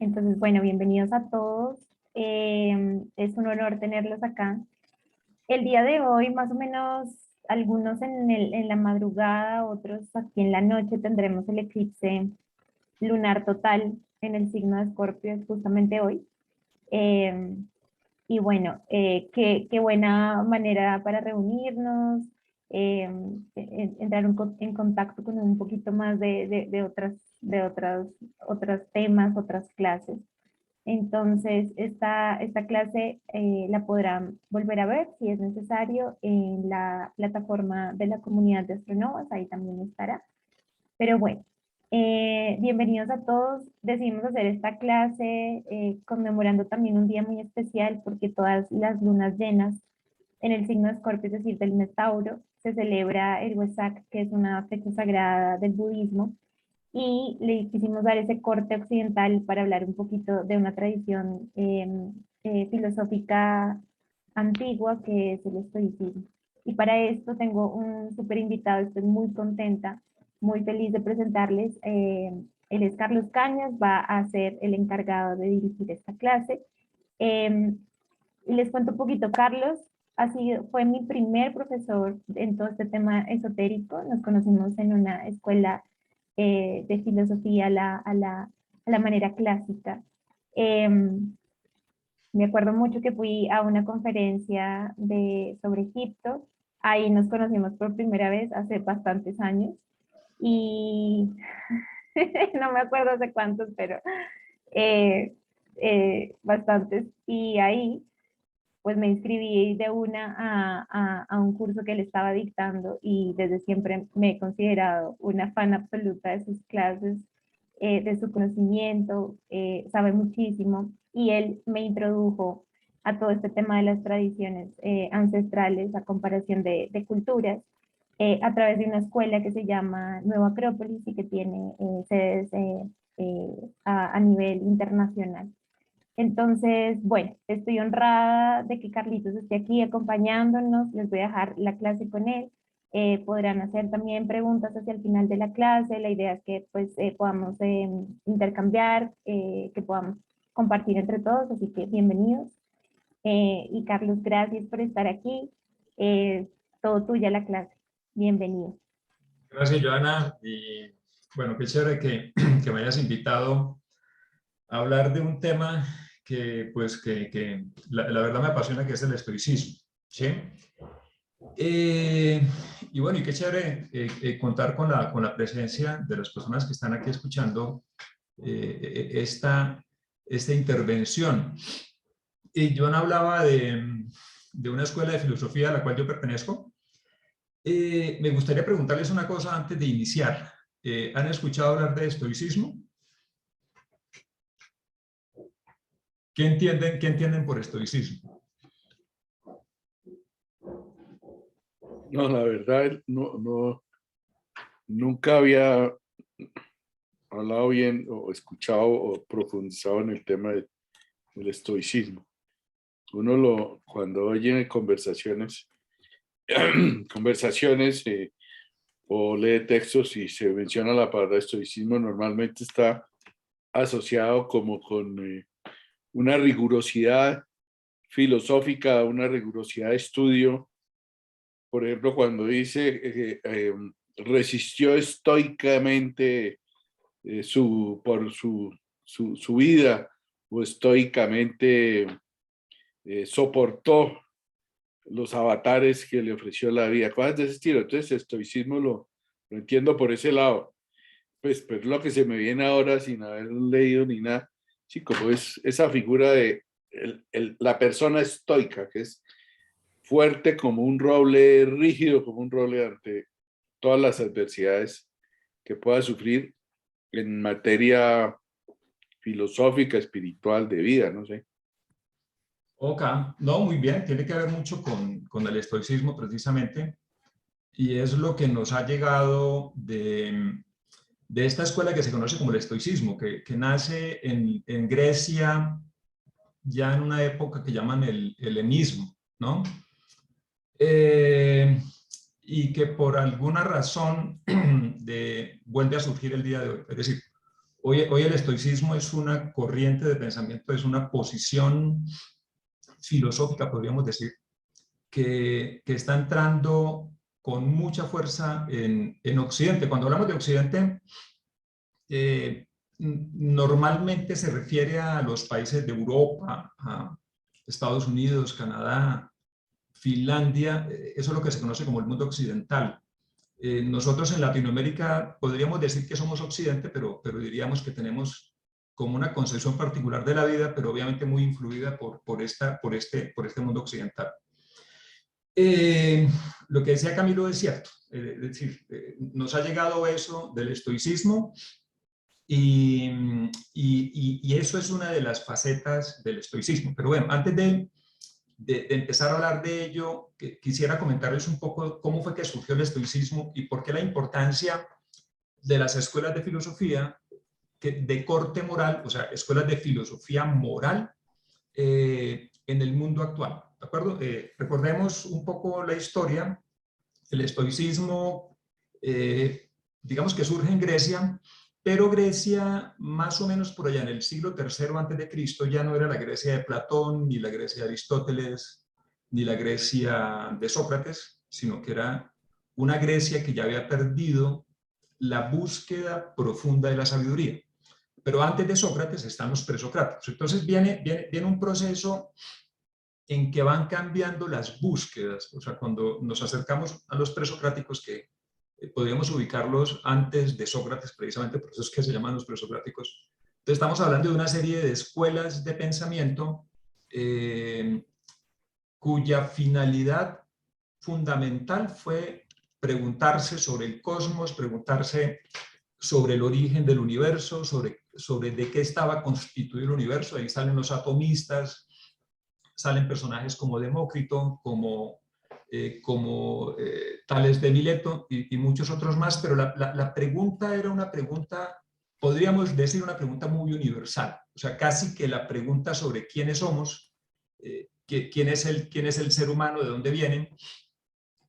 Entonces, bueno, bienvenidos a todos. Es un honor tenerlos acá. El día de hoy, más o menos, algunos en la madrugada, otros aquí en la noche, tendremos el eclipse lunar total en el signo de Escorpio, es justamente hoy. Eh, y bueno, qué buena manera para reunirnos, eh, entrar en contacto con un poquito más otros temas, otras clases. Entonces, esta clase la podrán volver a ver si es necesario en la plataforma de la comunidad de Astronovas, ahí también estará. Pero bueno, bienvenidos a todos. Decidimos hacer esta clase conmemorando también un día muy especial porque todas las lunas llenas en el signo de Escorpio, es decir, del mes Tauro, se celebra el Wesak, que es una fecha sagrada del budismo, y le quisimos dar ese corte occidental para hablar un poquito de una tradición filosófica antigua que es el estoicismo. Y para esto tengo un súper invitado, estoy muy contenta, muy feliz de presentarles. Él es Carlos Cañas, va a ser el encargado de dirigir esta clase. Y les cuento un poquito, Carlos fue mi primer profesor en todo este tema esotérico. Nos conocimos en una escuela de filosofía a la manera clásica. Eh, Me acuerdo mucho que fui a una conferencia sobre Egipto. Ahí nos conocimos por primera vez hace bastantes años. Y no me acuerdo hace cuántos, pero eh, bastantes. Y ahí pues me inscribí de una a un curso que él estaba dictando y desde siempre me he considerado una fan absoluta de sus clases, de su conocimiento, sabe muchísimo y él me introdujo a todo este tema de las tradiciones ancestrales, a comparación de culturas, a través de una escuela que se llama Nueva Acrópolis y que tiene sedes a nivel internacional. Entonces, bueno, estoy honrada de que Carlitos esté aquí acompañándonos. Les voy a dejar la clase con él. Podrán hacer también preguntas hacia el final de la clase. La idea es que pues podamos intercambiar, que podamos compartir entre todos. Así que bienvenidos. Y Carlos, gracias por estar aquí. Todo tuya la clase. Bienvenido. Gracias, Joana. Y bueno, qué chévere que me hayas invitado a hablar de un tema que la verdad me apasiona, que es el estoicismo. ¿Sí? Y bueno, y qué chévere contar con la presencia de las personas que están aquí escuchando esta intervención. Y Joana hablaba de una escuela de filosofía a la cual yo pertenezco. Me gustaría preguntarles una cosa antes de iniciar. ¿Han escuchado hablar de estoicismo? Qué entienden por estoicismo? No, la verdad, no, nunca había hablado bien o escuchado o profundizado en el tema del estoicismo. Cuando oye conversaciones, o lee textos y se menciona la palabra estoicismo, normalmente está asociado como con una rigurosidad filosófica, una rigurosidad de estudio. Por ejemplo, cuando dice resistió estoicamente por su vida, o estoicamente soportó los avatares que le ofreció la vida, cosas de ese estilo. Entonces, estoicismo lo entiendo por ese lado. Pues, pero lo que se me viene ahora sin haber leído ni nada, sí, como es esa figura de la persona estoica, que es fuerte como un roble, rígido como un roble ante todas las adversidades que pueda sufrir en materia filosófica, espiritual, de vida, no sé. Ok, no, muy bien, tiene que ver mucho con el estoicismo precisamente, y es lo que nos ha llegado de esta escuela que se conoce como el estoicismo, que nace en Grecia ya en una época que llaman el helenismo, ¿no? Y que por alguna razón vuelve a surgir el día de hoy. Es decir, Hoy el estoicismo es una corriente de pensamiento, es una posición filosófica, podríamos decir, que está entrando con mucha fuerza en Occidente. Cuando hablamos de Occidente, normalmente se refiere a los países de Europa, a Estados Unidos, Canadá, Finlandia, eso es lo que se conoce como el mundo occidental. Nosotros en Latinoamérica podríamos decir que somos Occidente, pero diríamos que tenemos como una concepción particular de la vida, pero obviamente muy influida por este mundo occidental. Lo que decía Camilo es cierto, es decir, nos ha llegado eso del estoicismo y eso es una de las facetas del estoicismo. Pero bueno, antes de empezar a hablar de ello, quisiera comentarles un poco cómo fue que surgió el estoicismo y por qué la importancia de las escuelas de filosofía de corte moral, o sea, escuelas de filosofía moral en el mundo actual. ¿De acuerdo? Recordemos un poco la historia. El estoicismo, digamos que surge en Grecia, pero Grecia, más o menos por allá en el siglo III antes de Cristo, ya no era la Grecia de Platón, ni la Grecia de Aristóteles, ni la Grecia de Sócrates, sino que era una Grecia que ya había perdido la búsqueda profunda de la sabiduría. Pero antes de Sócrates están los presocráticos. Entonces viene un proceso en que van cambiando las búsquedas. O sea, cuando nos acercamos a los presocráticos, que podríamos ubicarlos antes de Sócrates, precisamente por eso es que se llaman los presocráticos. Entonces estamos hablando de una serie de escuelas de pensamiento cuya finalidad fundamental fue preguntarse sobre el cosmos, preguntarse sobre el origen del universo, sobre de qué estaba constituido el universo. Ahí salen los atomistas, salen personajes como Demócrito, como Tales de Mileto y muchos otros más, pero la pregunta era una pregunta, podríamos decir una pregunta muy universal, o sea, casi que la pregunta sobre quiénes somos, quién es el ser humano, de dónde vienen.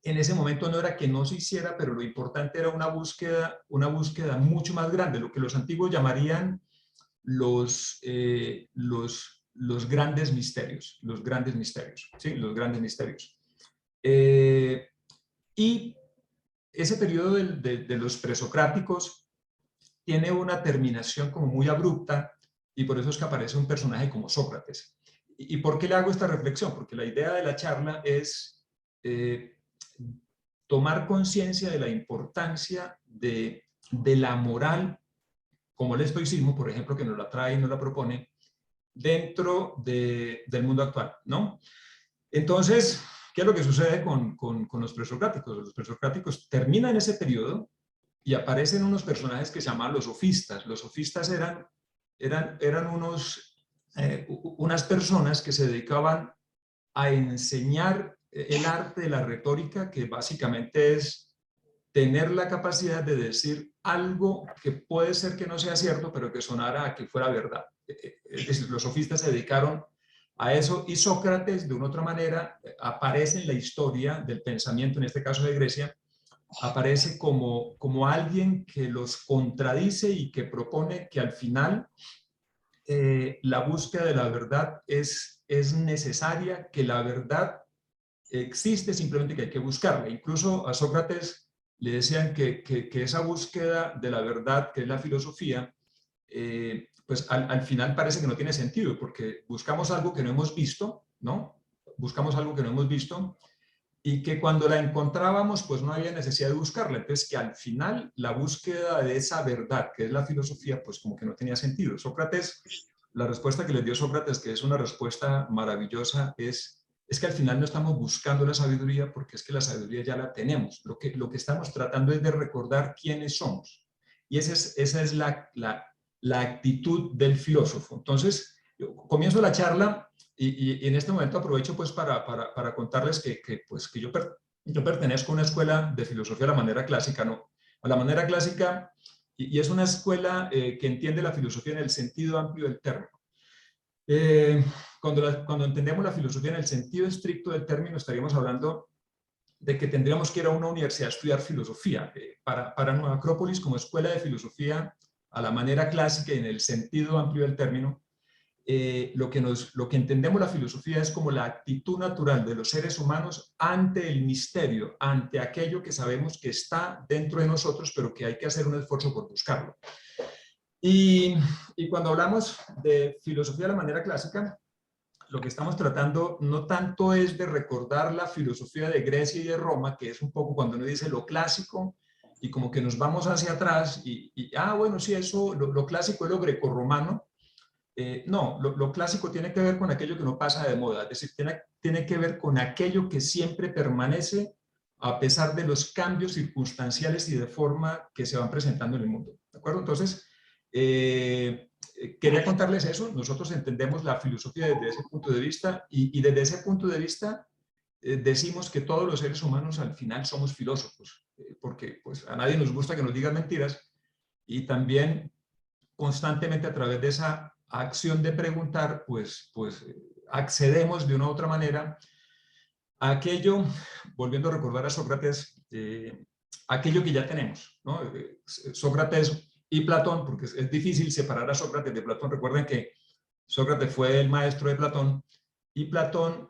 En ese momento no era que no se hiciera, pero lo importante era una búsqueda mucho más grande, lo que los antiguos llamarían los grandes misterios, ¿sí? Los grandes misterios. Y ese periodo de los presocráticos tiene una terminación como muy abrupta y por eso es que aparece un personaje como Sócrates. ¿Y por qué le hago esta reflexión? Porque la idea de la charla es tomar conciencia de la importancia de la moral, como el estoicismo, por ejemplo, que nos la trae y nos la propone, dentro del mundo actual, ¿no? Entonces, ¿qué es lo que sucede con los presocráticos? Los presocráticos terminan ese periodo y aparecen unos personajes que se llaman los sofistas. Los sofistas eran unas personas que se dedicaban a enseñar el arte de la retórica, que básicamente es tener la capacidad de decir algo que puede ser que no sea cierto, pero que sonara a que fuera verdad. Es decir, los sofistas se dedicaron a eso y Sócrates, de una otra manera, aparece en la historia del pensamiento, en este caso de Grecia, aparece como alguien que los contradice y que propone que al final la búsqueda de la verdad es necesaria, que la verdad existe, simplemente que hay que buscarla. Incluso a Sócrates le decían que esa búsqueda de la verdad, que es la filosofía, pues al final parece que no tiene sentido, porque buscamos algo que no hemos visto, ¿no? Buscamos algo que no hemos visto y que cuando la encontrábamos, pues no había necesidad de buscarla. Entonces, que al final la búsqueda de esa verdad, que es la filosofía, pues como que no tenía sentido. Sócrates, la respuesta que les dio Sócrates, que es una respuesta maravillosa, es que al final no estamos buscando la sabiduría, porque es que la sabiduría ya la tenemos. Lo que estamos tratando es de recordar quiénes somos. Y esa es la actitud del filósofo. Entonces, yo comienzo la charla y en este momento aprovecho pues para contarles que yo pertenezco a una escuela de filosofía a la manera clásica, ¿no? A la manera clásica, y es una escuela que entiende la filosofía en el sentido amplio del término. Cuando entendemos la filosofía en el sentido estricto del término, estaríamos hablando de que tendríamos que ir a una universidad a estudiar filosofía. Para Nueva Acrópolis, como escuela de filosofía, a la manera clásica y en el sentido amplio del término, lo que entendemos la filosofía es como la actitud natural de los seres humanos ante el misterio, ante aquello que sabemos que está dentro de nosotros, pero que hay que hacer un esfuerzo por buscarlo. Y cuando hablamos de filosofía de la manera clásica, lo que estamos tratando no tanto es de recordar la filosofía de Grecia y de Roma, que es un poco cuando uno dice lo clásico, y como que nos vamos hacia atrás, bueno, sí, eso, lo clásico es lo grecorromano. No, lo clásico tiene que ver con aquello que no pasa de moda, es decir, tiene que ver con aquello que siempre permanece a pesar de los cambios circunstanciales y de forma que se van presentando en el mundo. ¿De acuerdo? Entonces, quería contarles eso. Nosotros entendemos la filosofía desde ese punto de vista y desde ese punto de vista decimos que todos los seres humanos al final somos filósofos, porque pues, a nadie nos gusta que nos digan mentiras y también constantemente a través de esa acción de preguntar, pues accedemos de una u otra manera a aquello, volviendo a recordar a Sócrates, aquello que ya tenemos, ¿no? Sócrates y Platón, porque es difícil separar a Sócrates de Platón. Recuerden que Sócrates fue el maestro de Platón y Platón,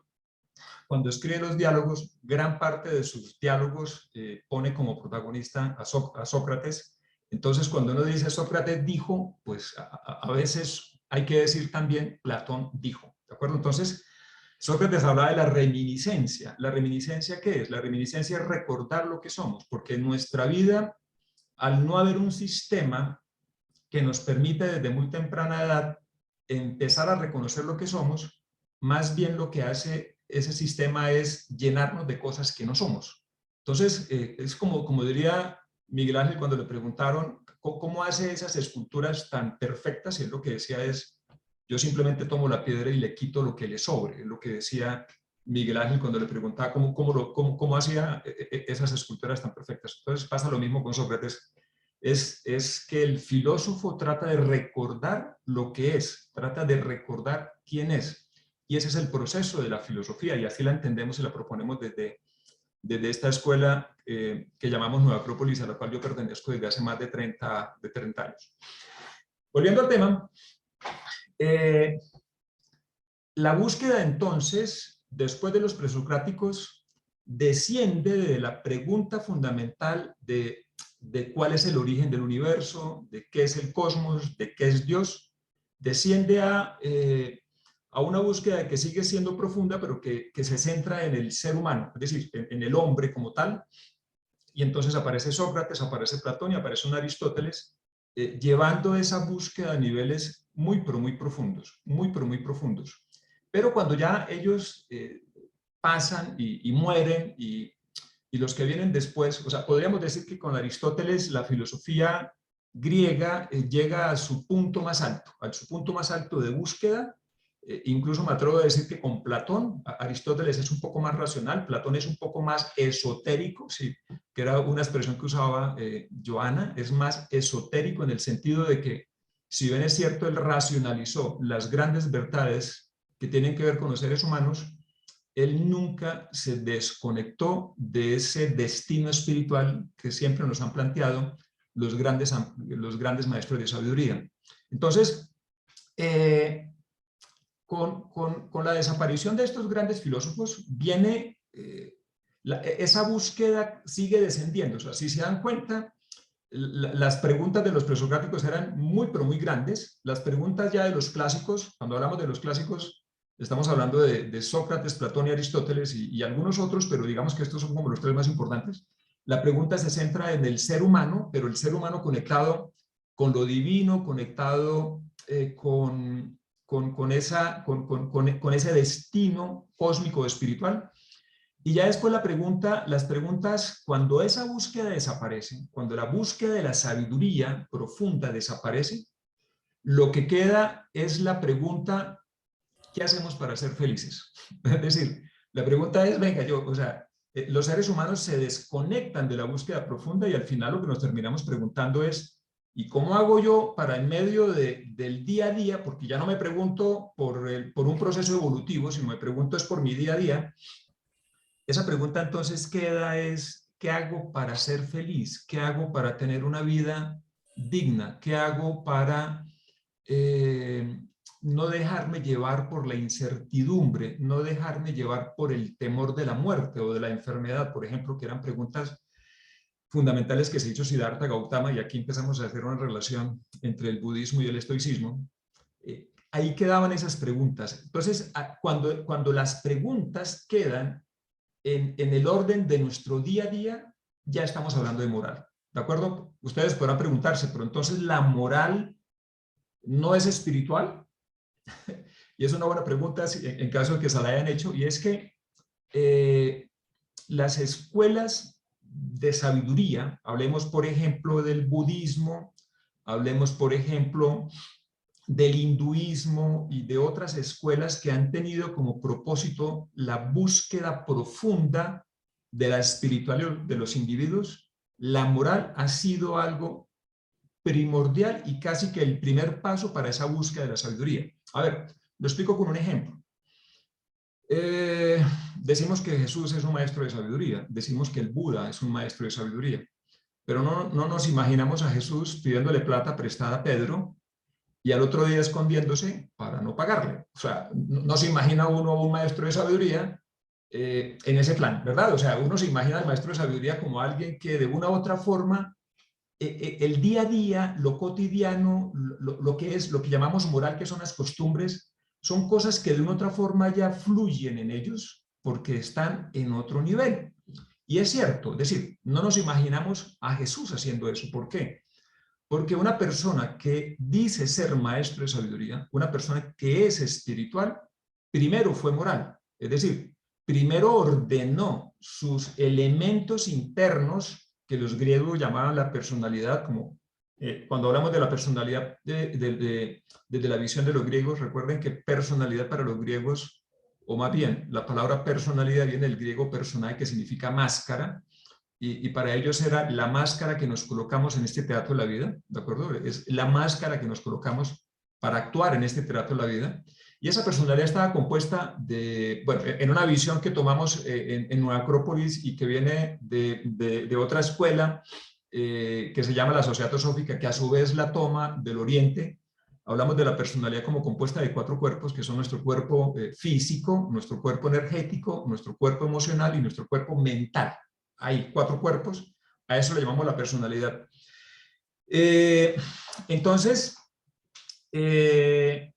cuando escribe los diálogos, gran parte de sus diálogos pone como protagonista a Sócrates. Entonces, cuando uno dice Sócrates dijo, pues a veces hay que decir también Platón dijo, ¿de acuerdo? Entonces, Sócrates hablaba de la reminiscencia. ¿La reminiscencia qué es? La reminiscencia es recordar lo que somos, porque en nuestra vida, al no haber un sistema que nos permite desde muy temprana edad empezar a reconocer lo que somos, más bien lo que hace ese sistema es llenarnos de cosas que no somos. Entonces, es como diría Miguel Ángel cuando le preguntaron cómo hace esas esculturas tan perfectas, y él lo que decía es, yo simplemente tomo la piedra y le quito lo que le sobre, es lo que decía Miguel Ángel cuando le preguntaba cómo hacía esas esculturas tan perfectas. Entonces pasa lo mismo con Sócrates. Es que el filósofo trata de recordar lo que es, trata de recordar quién es. Y ese es el proceso de la filosofía, y así la entendemos y la proponemos desde esta escuela que llamamos Nueva Acrópolis, a la cual yo pertenezco desde hace más de 30 años. Volviendo al tema, la búsqueda entonces, después de los presocráticos, desciende de la pregunta fundamental de cuál es el origen del universo, de qué es el cosmos, de qué es Dios, desciende a una búsqueda que sigue siendo profunda, pero que se centra en el ser humano, es decir, en el hombre como tal. Y entonces aparece Sócrates, aparece Platón y aparece un Aristóteles, llevando esa búsqueda a niveles muy, pero muy profundos, muy, pero muy profundos. Pero cuando ya ellos pasan y mueren, y los que vienen después, o sea, podríamos decir que con Aristóteles la filosofía griega llega a su punto más alto de búsqueda. Incluso me atrevo a decir que con Platón, Aristóteles es un poco más racional, Platón es un poco más esotérico, sí, que era una expresión que usaba Joana, es más esotérico en el sentido de que, si bien es cierto, él racionalizó las grandes verdades que tienen que ver con los seres humanos, él nunca se desconectó de ese destino espiritual que siempre nos han planteado los grandes maestros de sabiduría. Entonces, con la desaparición de estos grandes filósofos viene esa búsqueda sigue descendiendo. O sea, si se dan cuenta, las preguntas de los presocráticos eran muy, pero muy grandes. Las preguntas ya de los clásicos, cuando hablamos de los clásicos, estamos hablando de Sócrates, Platón y Aristóteles y algunos otros, pero digamos que estos son como los tres más importantes. La pregunta se centra en el ser humano, pero el ser humano conectado con lo divino, conectado con ese destino cósmico espiritual. Y ya después las preguntas, cuando esa búsqueda desaparece, cuando la búsqueda de la sabiduría profunda desaparece, lo que queda es la pregunta, ¿qué hacemos para ser felices? Es decir, la pregunta es, venga, los seres humanos se desconectan de la búsqueda profunda y al final lo que nos terminamos preguntando es, ¿y cómo hago yo para en medio del día a día? Porque ya no me pregunto por un proceso evolutivo, sino me pregunto es por mi día a día. Esa pregunta entonces queda es, ¿qué hago para ser feliz? ¿Qué hago para tener una vida digna? ¿Qué hago para no dejarme llevar por la incertidumbre, no dejarme llevar por el temor de la muerte o de la enfermedad, por ejemplo, que eran preguntas fundamentales que se hizo Siddhartha Gautama, y aquí empezamos a hacer una relación entre el budismo y el estoicismo. Ahí quedaban esas preguntas. Entonces, cuando las preguntas quedan en el orden de nuestro día a día, ya estamos hablando de moral. ¿De acuerdo? Ustedes podrán preguntarse, pero entonces la moral no es espiritual. Y es una buena pregunta en caso de que se la hayan hecho, y es que las escuelas de sabiduría, hablemos por ejemplo del budismo, hablemos por ejemplo del hinduismo y de otras escuelas que han tenido como propósito la búsqueda profunda de la espiritualidad de los individuos, la moral ha sido algo primordial y casi que el primer paso para esa búsqueda de la sabiduría. A ver, lo explico con un ejemplo. Decimos que Jesús es un maestro de sabiduría, decimos que el Buda es un maestro de sabiduría, pero no nos imaginamos a Jesús pidiéndole plata prestada a Pedro y al otro día escondiéndose para no pagarle. O sea, no se imagina uno a un maestro de sabiduría en ese plan, ¿verdad? O sea, uno se imagina al maestro de sabiduría como alguien que de una u otra forma el día a día, lo cotidiano, lo que es, lo que llamamos moral, que son las costumbres, son cosas que de una u otra forma ya fluyen en ellos porque están en otro nivel. Y es cierto, es decir, no nos imaginamos a Jesús haciendo eso. ¿Por qué? Porque una persona que dice ser maestro de sabiduría, una persona que es espiritual, primero fue moral. Es decir, primero ordenó sus elementos internos, que los griegos llamaban la personalidad, como cuando hablamos de la personalidad desde la visión de los griegos, recuerden que personalidad para los griegos, o más bien, la palabra personalidad viene del griego personae, que significa máscara, y para ellos era la máscara que nos colocamos en este teatro de la vida, ¿de acuerdo? Es la máscara que nos colocamos para actuar en este teatro de la vida. Y esa personalidad estaba compuesta de, bueno, en una visión que tomamos en Nueva Acrópolis y que viene de otra escuela que se llama la Sociedad Teosófica, que a su vez la toma del Oriente. Hablamos de la personalidad como compuesta de 4 cuerpos, que son nuestro cuerpo físico, nuestro cuerpo energético, nuestro cuerpo emocional y nuestro cuerpo mental. Hay 4 cuerpos, a eso le llamamos la personalidad. Entonces, en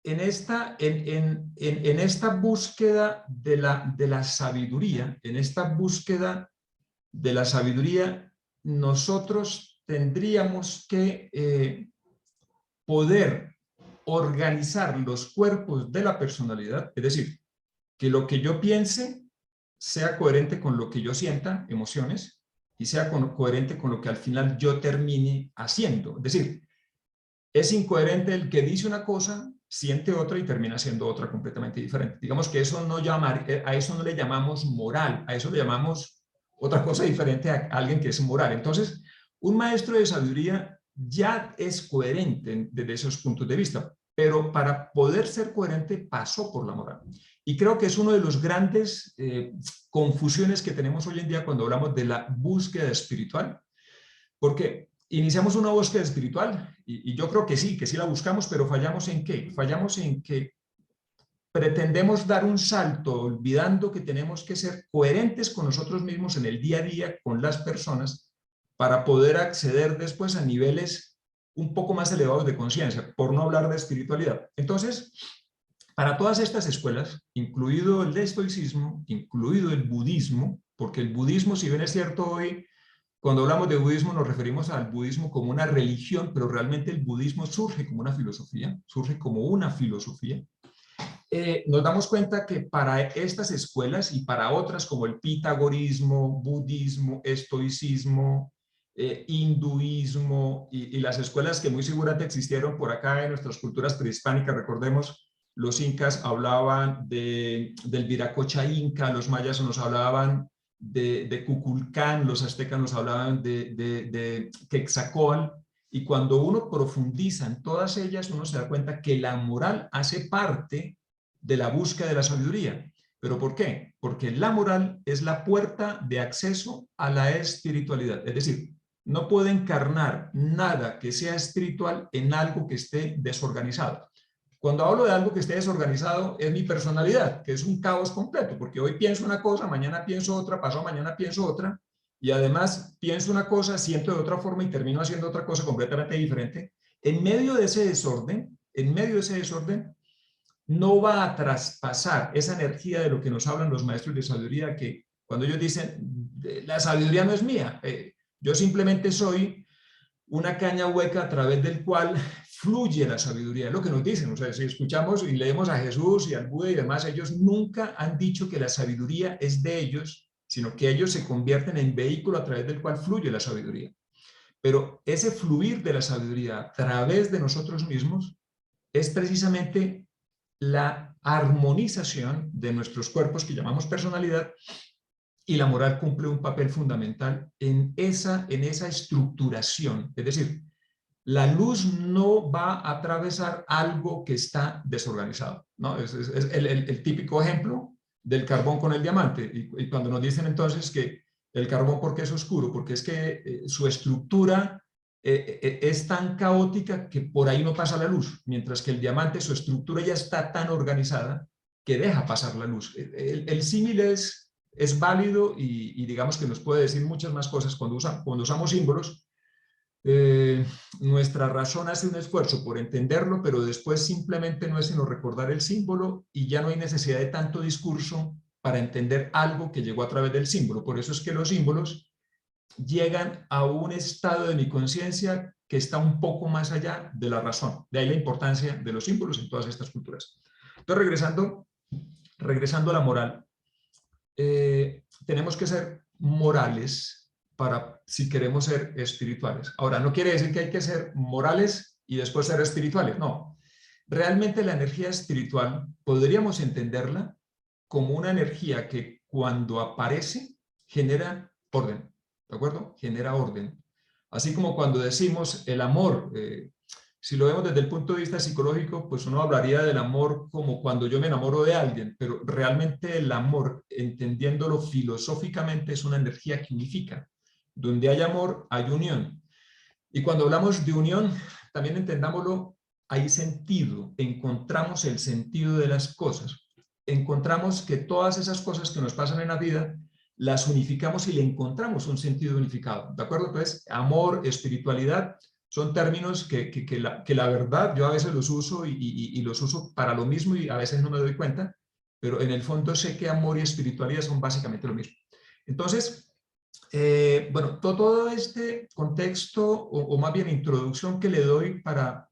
esta búsqueda de la sabiduría, en esta búsqueda de la sabiduría, nosotros tendríamos que poder organizar los cuerpos de la personalidad, es decir, que lo que yo piense sea coherente con lo que yo sienta, emociones, y sea coherente con lo que al final yo termine haciendo. Es decir, es incoherente el que dice una cosa, siente otra y termina siendo otra completamente diferente. Digamos que eso a eso no le llamamos moral, a eso le llamamos otra cosa diferente a alguien que es moral. Entonces, un maestro de sabiduría ya es coherente desde esos puntos de vista, pero para poder ser coherente pasó por la moral. Y creo que es uno de los grandes confusiones que tenemos hoy en día cuando hablamos de la búsqueda espiritual, porque iniciamos una búsqueda espiritual y yo creo que sí la buscamos, pero fallamos en ¿qué? Fallamos en que pretendemos dar un salto olvidando que tenemos que ser coherentes con nosotros mismos en el día a día, con las personas, para poder acceder después a niveles un poco más elevados de conciencia, por no hablar de espiritualidad. Entonces, para todas estas escuelas, incluido el estoicismo, incluido el budismo, porque el budismo, si bien es cierto hoy, cuando hablamos de budismo nos referimos al budismo como una religión, pero realmente el budismo surge como una filosofía, nos damos cuenta que para estas escuelas y para otras como el pitagorismo, budismo, estoicismo, hinduismo y las escuelas que muy seguramente existieron por acá en nuestras culturas prehispánicas, recordemos, los incas hablaban del Viracocha inca, los mayas nos hablaban de Kukulcán, los aztecas nos hablaban de Quetzalcóatl, y cuando uno profundiza en todas ellas, uno se da cuenta que la moral hace parte de la búsqueda de la sabiduría. ¿Pero por qué? Porque la moral es la puerta de acceso a la espiritualidad. Es decir, no puedo encarnar nada que sea espiritual en algo que esté desorganizado. Cuando hablo de algo que esté desorganizado, es mi personalidad, que es un caos completo, porque hoy pienso una cosa, mañana pienso otra, pasado mañana pienso otra, y además pienso una cosa, siento de otra forma y termino haciendo otra cosa completamente diferente. En medio de ese desorden, no va a traspasar esa energía de lo que nos hablan los maestros de sabiduría, que cuando ellos dicen, la sabiduría no es mía, yo simplemente soy una caña hueca a través del cual fluye la sabiduría, es lo que nos dicen. O sea, si escuchamos y leemos a Jesús y al Buda y demás, ellos nunca han dicho que la sabiduría es de ellos, sino que ellos se convierten en vehículo a través del cual fluye la sabiduría. Pero ese fluir de la sabiduría a través de nosotros mismos es precisamente la armonización de nuestros cuerpos, que llamamos personalidad, y la moral cumple un papel fundamental en esa estructuración. Es decir, la luz no va a atravesar algo que está desorganizado, ¿no? Es el típico ejemplo del carbón con el diamante. Y cuando nos dicen entonces que el carbón, ¿por qué es oscuro? Porque es que su estructura es tan caótica que por ahí no pasa la luz, mientras que el diamante, su estructura ya está tan organizada que deja pasar la luz. El símil es válido y digamos que nos puede decir muchas más cosas cuando usamos símbolos. Nuestra razón hace un esfuerzo por entenderlo, pero después simplemente no es sino recordar el símbolo y ya no hay necesidad de tanto discurso para entender algo que llegó a través del símbolo. Por eso es que los símbolos llegan a un estado de mi conciencia que está un poco más allá de la razón. De ahí la importancia de los símbolos en todas estas culturas. Entonces, regresando a la moral, tenemos que ser morales si queremos ser espirituales. Ahora, no quiere decir que hay que ser morales y después ser espirituales, no. Realmente la energía espiritual podríamos entenderla como una energía que cuando aparece genera orden, ¿de acuerdo? Genera orden. Así como cuando decimos el amor, si lo vemos desde el punto de vista psicológico, pues uno hablaría del amor como cuando yo me enamoro de alguien, pero realmente el amor, entendiéndolo filosóficamente, es una energía que unifica. Donde hay amor, hay unión. Y cuando hablamos de unión, también entendámoslo, hay sentido, encontramos el sentido de las cosas. Encontramos que todas esas cosas que nos pasan en la vida, las unificamos y le encontramos un sentido unificado. ¿De acuerdo? Pues amor, espiritualidad, son términos que la verdad yo a veces los uso y los uso para lo mismo y a veces no me doy cuenta, pero en el fondo sé que amor y espiritualidad son básicamente lo mismo. Entonces, bueno, todo este contexto o más bien introducción que le doy para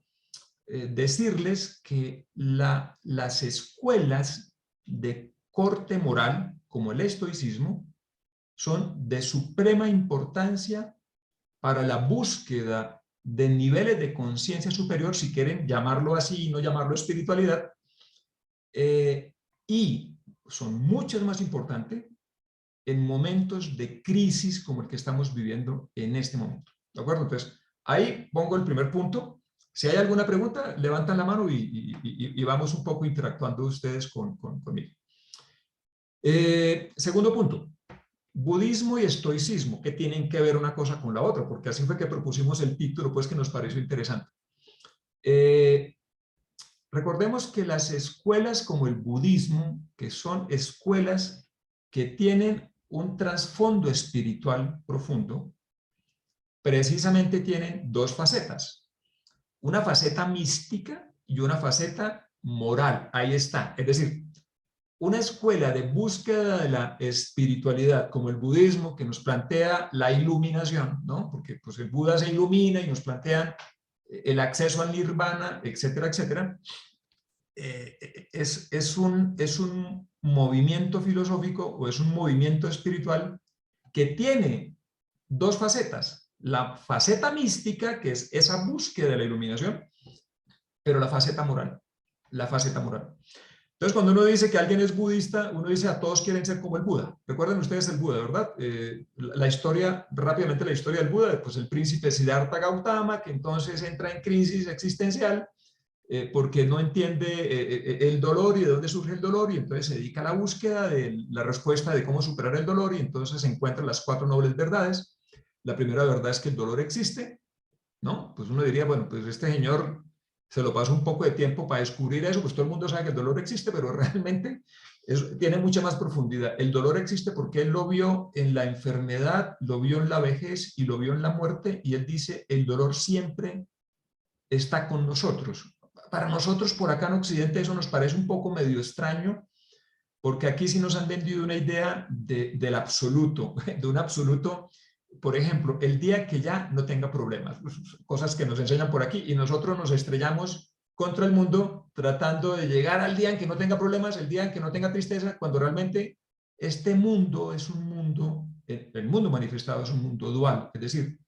decirles que las escuelas de corte moral, como el estoicismo, son de suprema importancia para la búsqueda de niveles de conciencia superior, si quieren llamarlo así y no llamarlo espiritualidad, y son mucho más importantes en momentos de crisis como el que estamos viviendo en este momento. ¿De acuerdo? Entonces, ahí pongo el primer punto. Si hay alguna pregunta, levantan la mano y vamos un poco interactuando ustedes conmigo. Segundo punto. Budismo y estoicismo, que tienen que ver una cosa con la otra, porque así fue que propusimos el título, pues que nos pareció interesante. Recordemos que las escuelas como el budismo, que son escuelas que tienen un trasfondo espiritual profundo, precisamente tienen dos facetas. Una faceta mística y una faceta moral. Ahí está. Es decir, una escuela de búsqueda de la espiritualidad, como el budismo, que nos plantea la iluminación, ¿no? Porque pues, el Buda se ilumina y nos plantean el acceso al nirvana, etcétera, etcétera. Es un movimiento filosófico o es un movimiento espiritual que tiene dos facetas. La faceta mística, que es esa búsqueda de la iluminación, pero la faceta moral. La faceta moral. Entonces, cuando uno dice que alguien es budista, uno dice a todos quieren ser como el Buda. Recuerden ustedes el Buda, ¿verdad? La historia, rápidamente la historia del Buda, pues el príncipe Siddhartha Gautama, que entonces entra en crisis existencial porque no entiende el dolor y de dónde surge el dolor, y entonces se dedica a la búsqueda de la respuesta de cómo superar el dolor, y entonces encuentra las 4 nobles verdades. La primera verdad es que el dolor existe, ¿no? Pues uno diría, bueno, pues este señor se lo pasó un poco de tiempo para descubrir eso, pues todo el mundo sabe que el dolor existe, pero realmente tiene mucha más profundidad. El dolor existe porque él lo vio en la enfermedad, lo vio en la vejez y lo vio en la muerte, y él dice, el dolor siempre está con nosotros. Para nosotros por acá en Occidente eso nos parece un poco medio extraño, porque aquí sí nos han vendido una idea del absoluto, de un absoluto, por ejemplo, el día que ya no tenga problemas, cosas que nos enseñan por aquí, y nosotros nos estrellamos contra el mundo tratando de llegar al día en que no tenga problemas, el día en que no tenga tristeza, cuando realmente este mundo es un mundo, el mundo manifestado es un mundo dual, es decir,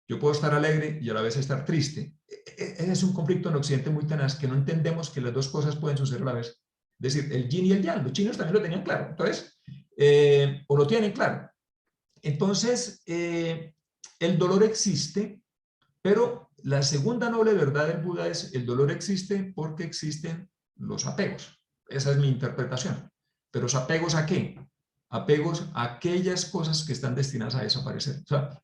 yo puedo estar alegre y a la vez estar triste. Ese es un conflicto en Occidente muy tenaz, que no entendemos que las dos cosas pueden suceder a la vez. Es decir, el yin y el yang, los chinos también lo tenían claro, entonces, o lo tienen claro. Entonces, el dolor existe, pero la segunda noble verdad del Buda es el dolor existe porque existen los apegos. Esa es mi interpretación. ¿Pero los apegos a qué? Apegos a aquellas cosas que están destinadas a desaparecer. O sea,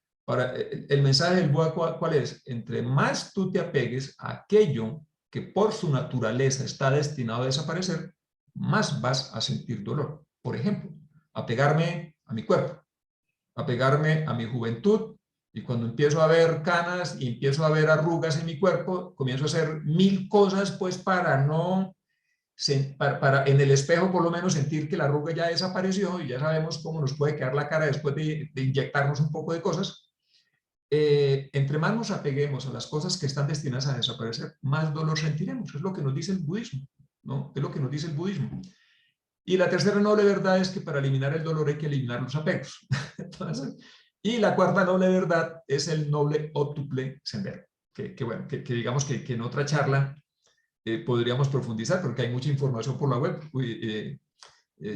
el mensaje del Buda, ¿cuál es? Entre más tú te apegues a aquello que por su naturaleza está destinado a desaparecer, más vas a sentir dolor. Por ejemplo, apegarme a mi cuerpo, apegarme a mi juventud, y cuando empiezo a ver canas y empiezo a ver arrugas en mi cuerpo, comienzo a hacer 1000 cosas pues para no, para en el espejo por lo menos sentir que la arruga ya desapareció, y ya sabemos cómo nos puede quedar la cara después de inyectarnos un poco de cosas. Entre más nos apeguemos a las cosas que están destinadas a desaparecer, más dolor sentiremos. Es lo que nos dice el budismo, ¿no? Es lo que nos dice el budismo. Y la tercera noble verdad es que para eliminar el dolor hay que eliminar los apegos. Entonces, y la cuarta noble verdad es el noble óptuple sendero, bueno, que digamos que en otra charla podríamos profundizar, porque hay mucha información por la web.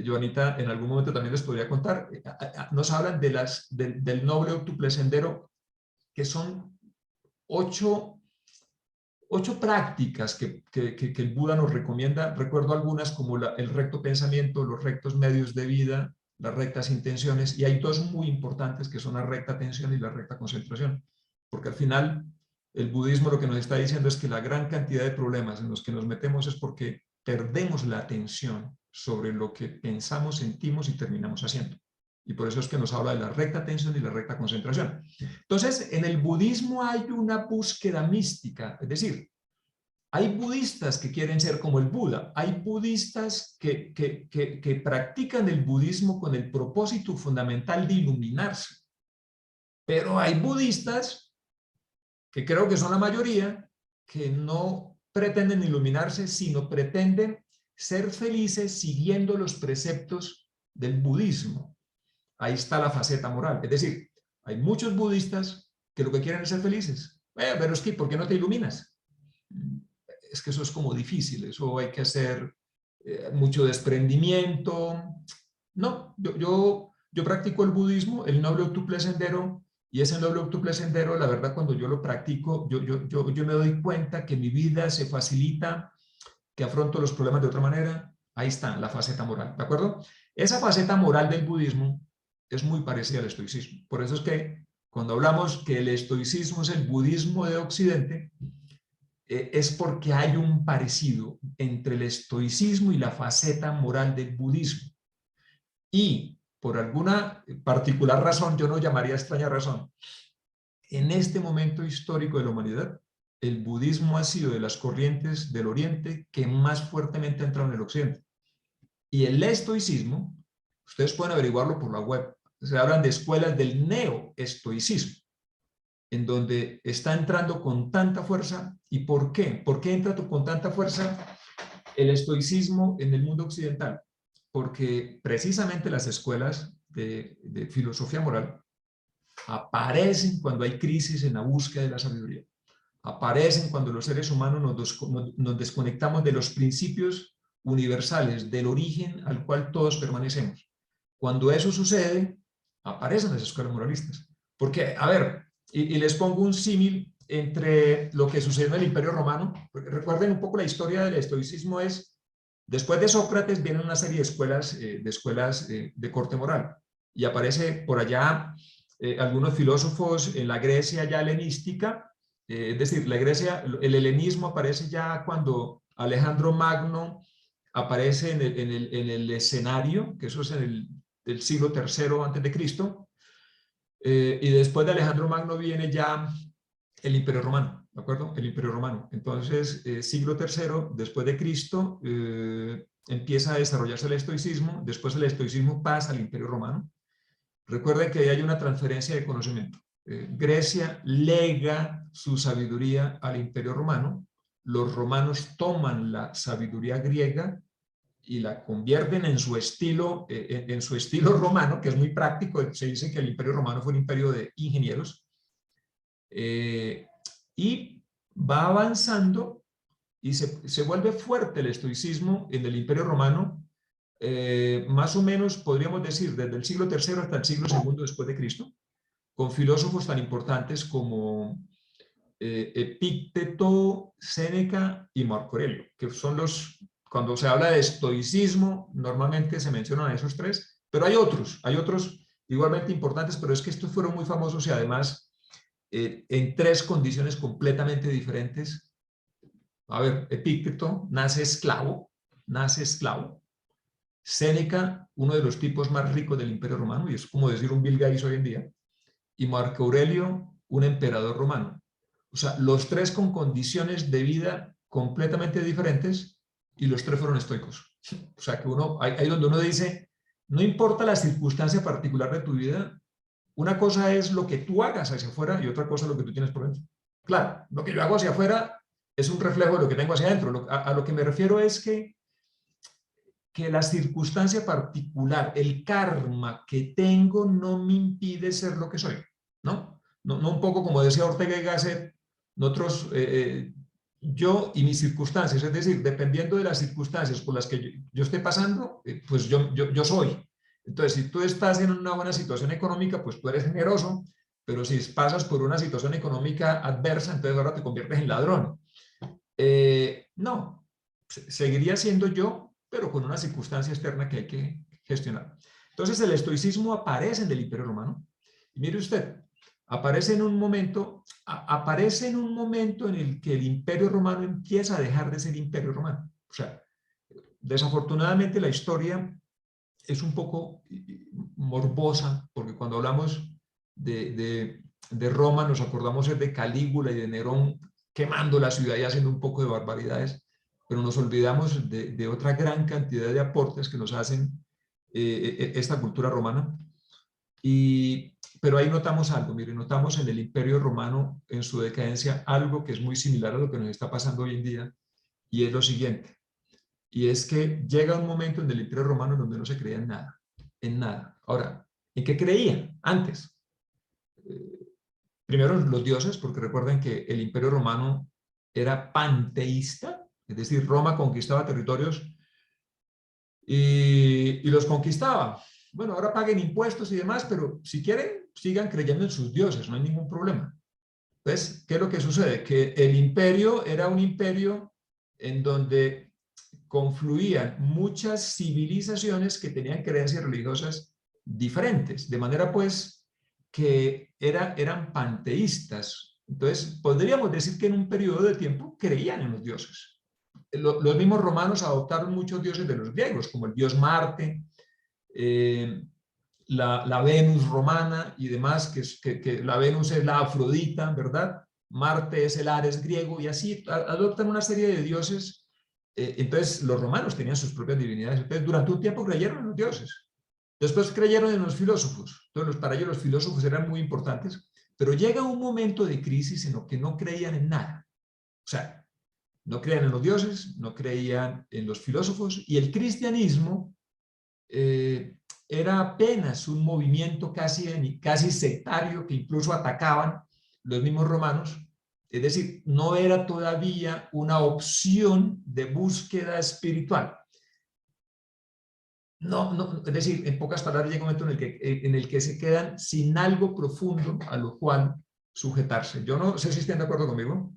Joanita en algún momento también les podría contar. Nos hablan del noble óptuple sendero, que son 8 prácticas que el Buda nos recomienda. Recuerdo algunas como el recto pensamiento, los rectos medios de vida, las rectas intenciones, y hay 2 muy importantes que son la recta atención y la recta concentración, porque al final el budismo lo que nos está diciendo es que la gran cantidad de problemas en los que nos metemos es porque perdemos la atención sobre lo que pensamos, sentimos y terminamos haciendo. Y por eso es que nos habla de la recta atención y la recta concentración. Entonces, en el budismo hay una búsqueda mística, es decir, hay budistas que quieren ser como el Buda, hay budistas que practican el budismo con el propósito fundamental de iluminarse, pero hay budistas, que creo que son la mayoría, que no pretenden iluminarse, sino pretenden ser felices siguiendo los preceptos del budismo. Ahí está la faceta moral. Es decir, hay muchos budistas que lo que quieren es ser felices. Pero es que, ¿por qué no te iluminas? Es que eso es como difícil, eso hay que hacer mucho desprendimiento. No, yo practico el budismo, el noble octuple sendero, y ese noble octuple sendero, la verdad, cuando yo lo practico, yo me doy cuenta que mi vida se facilita, que afronto los problemas de otra manera. Ahí está la faceta moral, ¿de acuerdo? Esa faceta moral del budismo es muy parecida al estoicismo. Por eso es que cuando hablamos que el estoicismo es el budismo de Occidente, es porque hay un parecido entre el estoicismo y la faceta moral del budismo. Y por alguna particular razón, yo no llamaría extraña razón, en este momento histórico de la humanidad, el budismo ha sido de las corrientes del Oriente que más fuertemente ha entrado en el Occidente. Y el estoicismo, ustedes pueden averiguarlo por la web, se hablan de escuelas del neoestoicismo, en donde está entrando con tanta fuerza. ¿Y por qué? ¿Por qué entra con tanta fuerza el estoicismo en el mundo occidental? Porque precisamente las escuelas de filosofía moral aparecen cuando hay crisis en la búsqueda de la sabiduría. Aparecen cuando los seres humanos nos desconectamos de los principios universales, del origen al cual todos permanecemos. Cuando eso sucede, aparecen las escuelas moralistas. Porque, a ver, y les pongo un símil entre lo que sucedió en el Imperio Romano. Recuerden un poco la historia del estoicismo. Después de Sócrates vienen una serie de escuelas de corte moral, y aparece por allá algunos filósofos en la Grecia ya helenística, es decir, la Grecia, el helenismo aparece ya cuando Alejandro Magno aparece en el escenario, que eso es en el siglo III antes de Cristo, y después de Alejandro Magno viene ya el Imperio Romano, ¿de acuerdo? El Imperio Romano. Entonces, siglo III después de Cristo, empieza a desarrollarse el estoicismo, después el estoicismo pasa al Imperio Romano. Recuerden que ahí hay una transferencia de conocimiento. Grecia lega su sabiduría al Imperio Romano, los romanos toman la sabiduría griega y la convierten en su estilo romano, que es muy práctico. Se dice que el Imperio Romano fue un imperio de ingenieros, y va avanzando y se vuelve fuerte el estoicismo en el Imperio Romano, más o menos podríamos decir desde el siglo III hasta el siglo II después de Cristo, con filósofos tan importantes como Epícteto, Séneca y Marco Aurelio, que son cuando se habla de estoicismo, normalmente se mencionan a esos tres, pero hay otros igualmente importantes, pero es que estos fueron muy famosos y además en tres condiciones completamente diferentes. A ver, Epícteto nace esclavo. Séneca, uno de los tipos más ricos del Imperio Romano, y es como decir un Bill Gates hoy en día, y Marco Aurelio, un emperador romano. O sea, los tres con condiciones de vida completamente diferentes, y los tres fueron estoicos. O sea, que ahí donde uno dice, no importa la circunstancia particular de tu vida, una cosa es lo que tú hagas hacia afuera y otra cosa es lo que tú tienes por dentro. Claro, lo que yo hago hacia afuera es un reflejo de lo que tengo hacia adentro. A lo que me refiero es que la circunstancia particular, el karma que tengo no me impide ser lo que soy, ¿no? No un poco como decía Ortega y Gasset, nosotros, yo y mis circunstancias, es decir, dependiendo de las circunstancias por las que yo esté pasando, pues yo soy. Entonces, si tú estás en una buena situación económica, pues tú eres generoso, pero si pasas por una situación económica adversa, entonces ahora te conviertes en ladrón. No, seguiría siendo yo, pero con una circunstancia externa que hay que gestionar. Entonces el estoicismo aparece en el Imperio Romano. Y mire usted, aparece en un momento en el que el Imperio Romano empieza a dejar de ser Imperio Romano. O sea, desafortunadamente la historia es un poco morbosa, porque cuando hablamos de Roma nos acordamos de Calígula y de Nerón quemando la ciudad y haciendo un poco de barbaridades, pero nos olvidamos de otra gran cantidad de aportes que nos hacen esta cultura romana. Pero ahí notamos algo, mire, notamos en el Imperio Romano, en su decadencia, algo que es muy similar a lo que nos está pasando hoy en día, y es lo siguiente, y es que llega un momento en el Imperio Romano donde no se creía en nada. Ahora, ¿en qué creían antes? Primero los dioses, porque recuerden que el Imperio Romano era panteísta, es decir, Roma conquistaba territorios y los conquistaba. Bueno, ahora paguen impuestos y demás, pero si quieren, sigan creyendo en sus dioses, no hay ningún problema. Entonces, ¿qué es lo que sucede? Que el imperio era un imperio en donde confluían muchas civilizaciones que tenían creencias religiosas diferentes, de manera pues que eran panteístas. Entonces, podríamos decir que en un periodo de tiempo creían en los dioses. Los mismos romanos adoptaron muchos dioses de los griegos, como el dios Marte, la Venus romana y demás, que la Venus es la Afrodita, ¿verdad? Marte es el Ares griego, y así adoptan una serie de dioses. Entonces los romanos tenían sus propias divinidades. Entonces durante un tiempo creyeron en los dioses. Después creyeron en los filósofos. Entonces para ellos los filósofos eran muy importantes, pero llega un momento de crisis en lo que no creían en nada. O sea, no creían en los dioses, no creían en los filósofos, y el cristianismo era apenas un movimiento casi sectario que incluso atacaban los mismos romanos. Es decir, no era todavía una opción de búsqueda espiritual. Es decir, en pocas palabras llega un momento en el que se quedan sin algo profundo a lo cual sujetarse. Yo no sé si estén de acuerdo conmigo,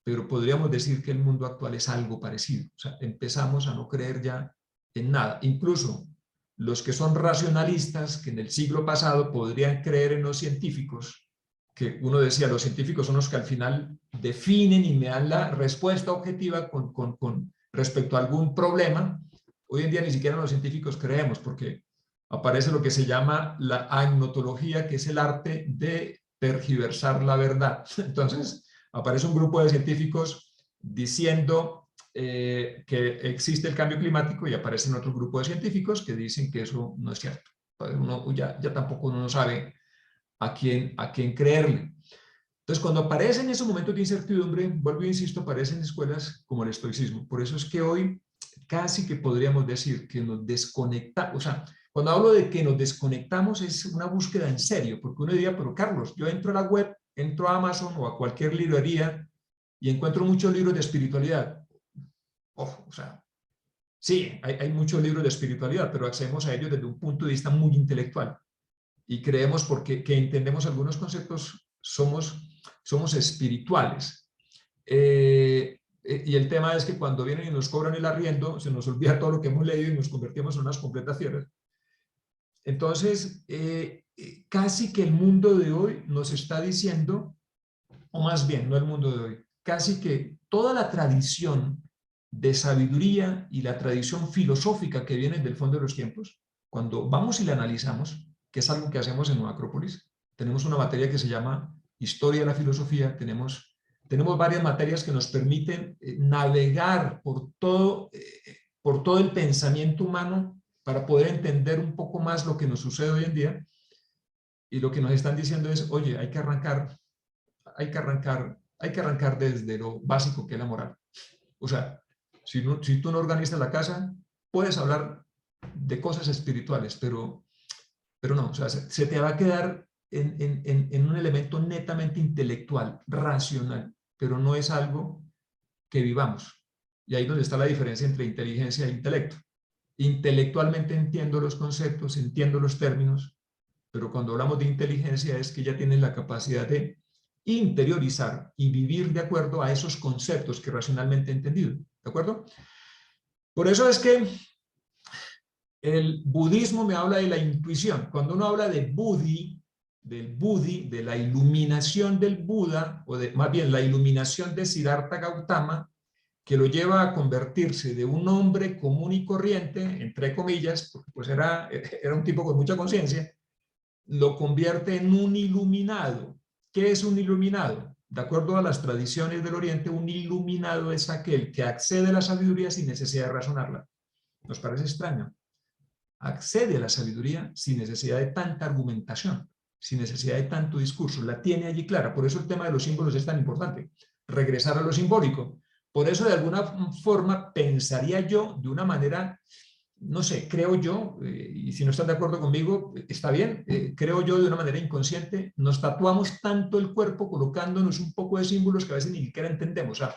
pero podríamos decir que el mundo actual es algo parecido. O sea, empezamos a no creer ya en nada. Incluso los que son racionalistas, que en el siglo pasado podrían creer en los científicos, que uno decía, los científicos son los que al final definen y me dan la respuesta objetiva con respecto a algún problema. Hoy en día ni siquiera los científicos creemos, porque aparece lo que se llama la agnotología, que es el arte de tergiversar la verdad. Entonces, aparece un grupo de científicos diciendo que existe el cambio climático y aparecen otro grupo de científicos que dicen que eso no es cierto. Uno ya tampoco uno no sabe a quién creerle. Entonces, cuando aparecen esos momentos de incertidumbre, vuelvo e insisto, aparecen escuelas como el estoicismo. Por eso es que hoy casi que podríamos decir que nos desconectamos. O sea, cuando hablo de que nos desconectamos es una búsqueda en serio, porque uno diría, pero Carlos, yo entro a la web, entro a Amazon o a cualquier librería y encuentro muchos libros de espiritualidad. Ojo, o sea, sí, hay muchos libros de espiritualidad, pero accedemos a ellos desde un punto de vista muy intelectual. Y creemos porque que entendemos algunos conceptos, somos espirituales. Y el tema es que cuando vienen y nos cobran el arriendo, se nos olvida todo lo que hemos leído y nos convertimos en unas completas fieras. Entonces, casi que el mundo de hoy nos está diciendo, o más bien, no el mundo de hoy, casi que toda la tradición de sabiduría y la tradición filosófica que viene del fondo de los tiempos, cuando vamos y la analizamos, que es algo que hacemos en Nueva Acrópolis, tenemos una materia que se llama Historia de la Filosofía, tenemos varias materias que nos permiten navegar por todo el pensamiento humano para poder entender un poco más lo que nos sucede hoy en día. Y lo que nos están diciendo es, oye, hay que arrancar desde lo básico que es la moral. O sea, si tú no organizas la casa, puedes hablar de cosas espirituales, pero no, o sea, se te va a quedar en un elemento netamente intelectual, racional, pero no es algo que vivamos. Y ahí es donde está la diferencia entre inteligencia e intelecto. Intelectualmente entiendo los conceptos, entiendo los términos, pero cuando hablamos de inteligencia es que ya tienes la capacidad de interiorizar y vivir de acuerdo a esos conceptos que racionalmente he entendido. ¿De acuerdo? Por eso es que el budismo me habla de la intuición. Cuando uno habla de del Buddhi, de la iluminación del Buda, o más bien la iluminación de Siddhartha Gautama, que lo lleva a convertirse de un hombre común y corriente, entre comillas, porque pues era un tipo con mucha conciencia, lo convierte en un iluminado. ¿Qué es un iluminado? De acuerdo a las tradiciones del Oriente, un iluminado es aquel que accede a la sabiduría sin necesidad de razonarla. ¿Nos parece extraño? Accede a la sabiduría sin necesidad de tanta argumentación, sin necesidad de tanto discurso, la tiene allí clara. Por eso el tema de los símbolos es tan importante, regresar a lo simbólico. Por eso de alguna forma pensaría yo de una manera, no sé, creo yo, y si no están de acuerdo conmigo, está bien, creo yo de una manera inconsciente, nos tatuamos tanto el cuerpo colocándonos un poco de símbolos que a veces ni siquiera entendemos. O sea,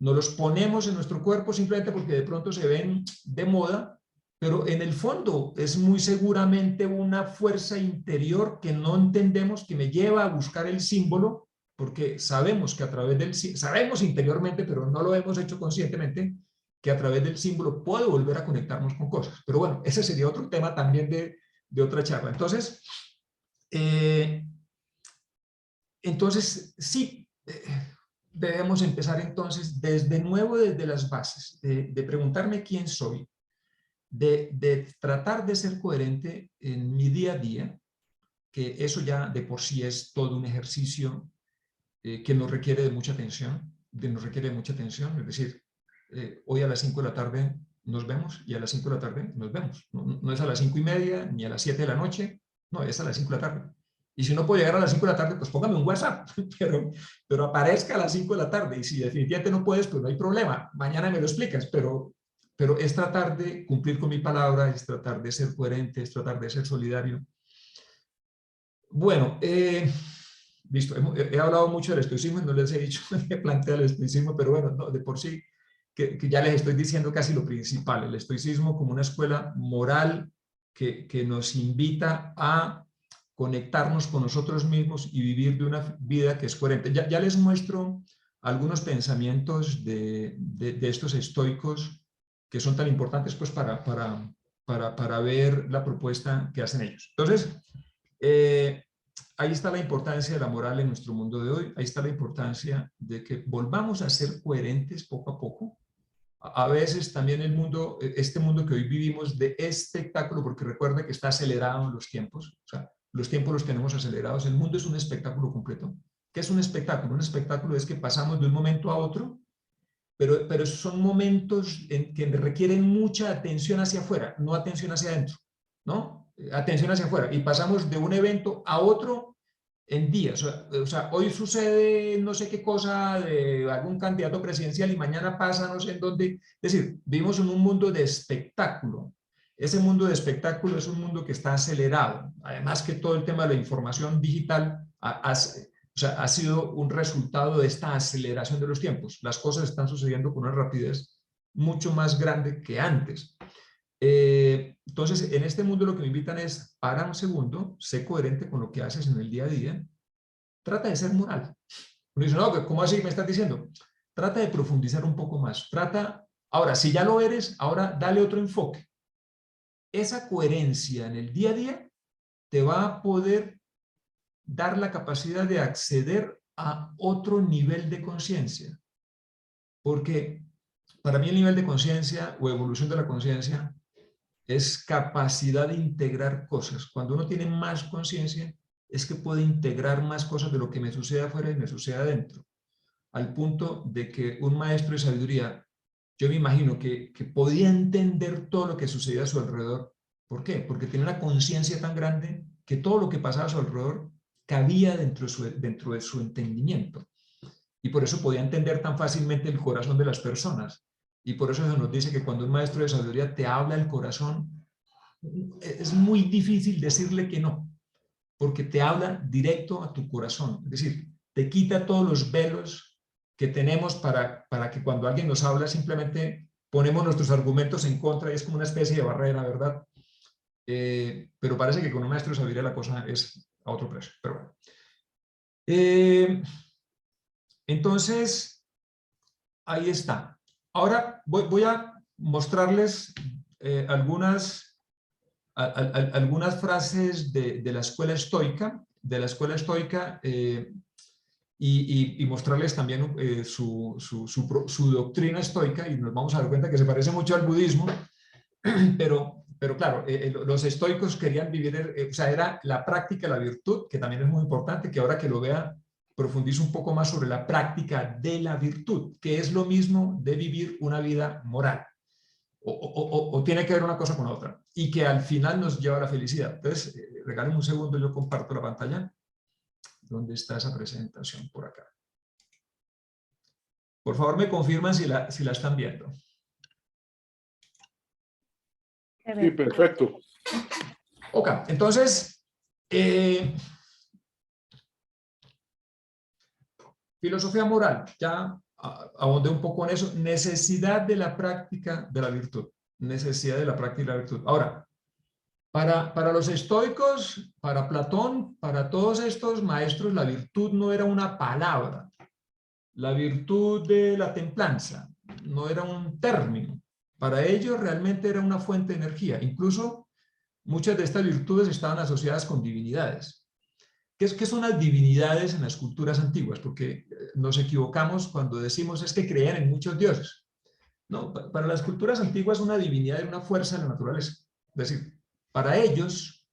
nos los ponemos en nuestro cuerpo simplemente porque de pronto se ven de moda, pero en el fondo es muy seguramente una fuerza interior que no entendemos, que me lleva a buscar el símbolo, porque sabemos que a través sabemos interiormente, pero no lo hemos hecho conscientemente, que a través del símbolo puedo volver a conectarnos con cosas. Pero bueno, ese sería otro tema también de otra charla. Entonces, sí, debemos empezar entonces desde nuevo, desde las bases, de preguntarme quién soy, de tratar de ser coherente en mi día a día, que eso ya de por sí es todo un ejercicio que nos requiere de mucha atención, es decir, hoy a las 5 de la tarde nos vemos y a las 5 de la tarde nos vemos. No es a las 5:30 ni a las 7 de la noche, no, es a las 5 de la tarde. Y si no puedo llegar a las 5 de la tarde, pues póngame un WhatsApp, pero aparezca a las 5 de la tarde. Y si definitivamente no puedes, pues no hay problema, mañana me lo explicas, pero es tratar de cumplir con mi palabra, es tratar de ser coherente, es tratar de ser solidario. Bueno, listo, he hablado mucho del estoicismo y no les he dicho que plantea el estoicismo, pero bueno, no, de por sí, que ya les estoy diciendo casi lo principal, el estoicismo como una escuela moral que nos invita a conectarnos con nosotros mismos y vivir de una vida que es coherente. Ya les muestro algunos pensamientos de estos estoicos que son tan importantes pues para para ver la propuesta que hacen ellos. Entonces, ahí está la importancia de la moral en nuestro mundo de hoy, ahí está la importancia de que volvamos a ser coherentes poco a poco. A veces también el mundo, este mundo que hoy vivimos de espectáculo, porque recuerda que está acelerado en los tiempos, o sea, los tiempos los tenemos acelerados, el mundo es un espectáculo completo. ¿Qué es un espectáculo? Un espectáculo es que pasamos de un momento a otro, pero son momentos que requieren mucha atención hacia afuera, no atención hacia adentro, ¿no? Atención hacia afuera, y pasamos de un evento a otro en días. O sea, hoy sucede no sé qué cosa de algún candidato presidencial y mañana pasa no sé en dónde. Es decir, vivimos en un mundo de espectáculo. Ese mundo de espectáculo es un mundo que está acelerado. Además que todo el tema de la información digital ha sido un resultado de esta aceleración de los tiempos. Las cosas están sucediendo con una rapidez mucho más grande que antes. Entonces, en este mundo lo que me invitan es, para un segundo, sé coherente con lo que haces en el día a día, trata de ser moral. Uno dice, no, ¿cómo así me estás diciendo? Trata de profundizar un poco más. Ahora, si ya lo eres, ahora dale otro enfoque. Esa coherencia en el día a día te va a poder dar la capacidad de acceder a otro nivel de conciencia. Porque para mí el nivel de conciencia o evolución de la conciencia es capacidad de integrar cosas. Cuando uno tiene más conciencia, es que puede integrar más cosas de lo que me sucede afuera y me sucede adentro. Al punto de que un maestro de sabiduría, yo me imagino que podía entender todo lo que sucedía a su alrededor. ¿Por qué? Porque tenía una conciencia tan grande que todo lo que pasaba a su alrededor cabía dentro de su entendimiento. Y por eso podía entender tan fácilmente el corazón de las personas. Y por eso se nos dice que cuando un maestro de sabiduría te habla el corazón, es muy difícil decirle que no, porque te habla directo a tu corazón. Es decir, te quita todos los velos que tenemos para que cuando alguien nos habla simplemente ponemos nuestros argumentos en contra y es como una especie de barrera, ¿verdad? Pero parece que con un maestro de sabiduría la cosa es a otro precio. Pero bueno. Entonces, ahí está. Ahora voy a mostrarles algunas frases de la escuela estoica, y mostrarles también su doctrina estoica, y nos vamos a dar cuenta que se parece mucho al budismo, pero claro, los estoicos querían vivir, o sea, era la práctica de la virtud, que también es muy importante, que ahora que lo vea, profundizo un poco más sobre la práctica de la virtud, que es lo mismo de vivir una vida moral. O tiene que ver una cosa con la otra, y que al final nos lleva a la felicidad. Entonces, regálenme un segundo, yo comparto la pantalla. ¿Dónde está esa presentación? Por acá. Por favor, me confirman si la están viendo. Sí, perfecto. Ok, entonces, filosofía moral, ya ahondé un poco en eso, necesidad de la práctica de la virtud, necesidad de la práctica de la virtud. Ahora, para los estoicos, para Platón, para todos estos maestros, la virtud no era una palabra, la virtud de la templanza no era un término, para ellos realmente era una fuente de energía, incluso muchas de estas virtudes estaban asociadas con divinidades. ¿Qué son las divinidades en las culturas antiguas? Porque nos equivocamos cuando decimos es que creían en muchos dioses. No, para las culturas antiguas una divinidad era una fuerza de la naturaleza. Es decir, para ellos,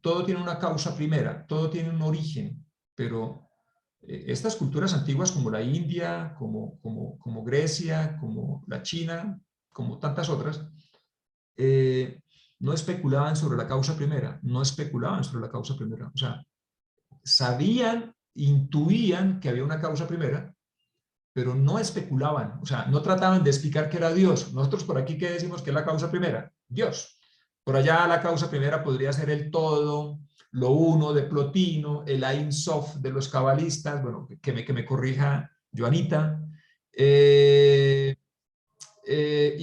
todo tiene una causa primera, todo tiene un origen, pero estas culturas antiguas como la India, como Grecia, como la China, como tantas otras, no especulaban sobre la causa primera, o sea, sabían, intuían que había una causa primera, pero no especulaban, o sea, no trataban de explicar qué era Dios. Nosotros por aquí, ¿qué decimos que es la causa primera? Dios. Por allá la causa primera podría ser el todo, lo uno de Plotino, el Ein Sof de los cabalistas, bueno, que me corrija Joanita, y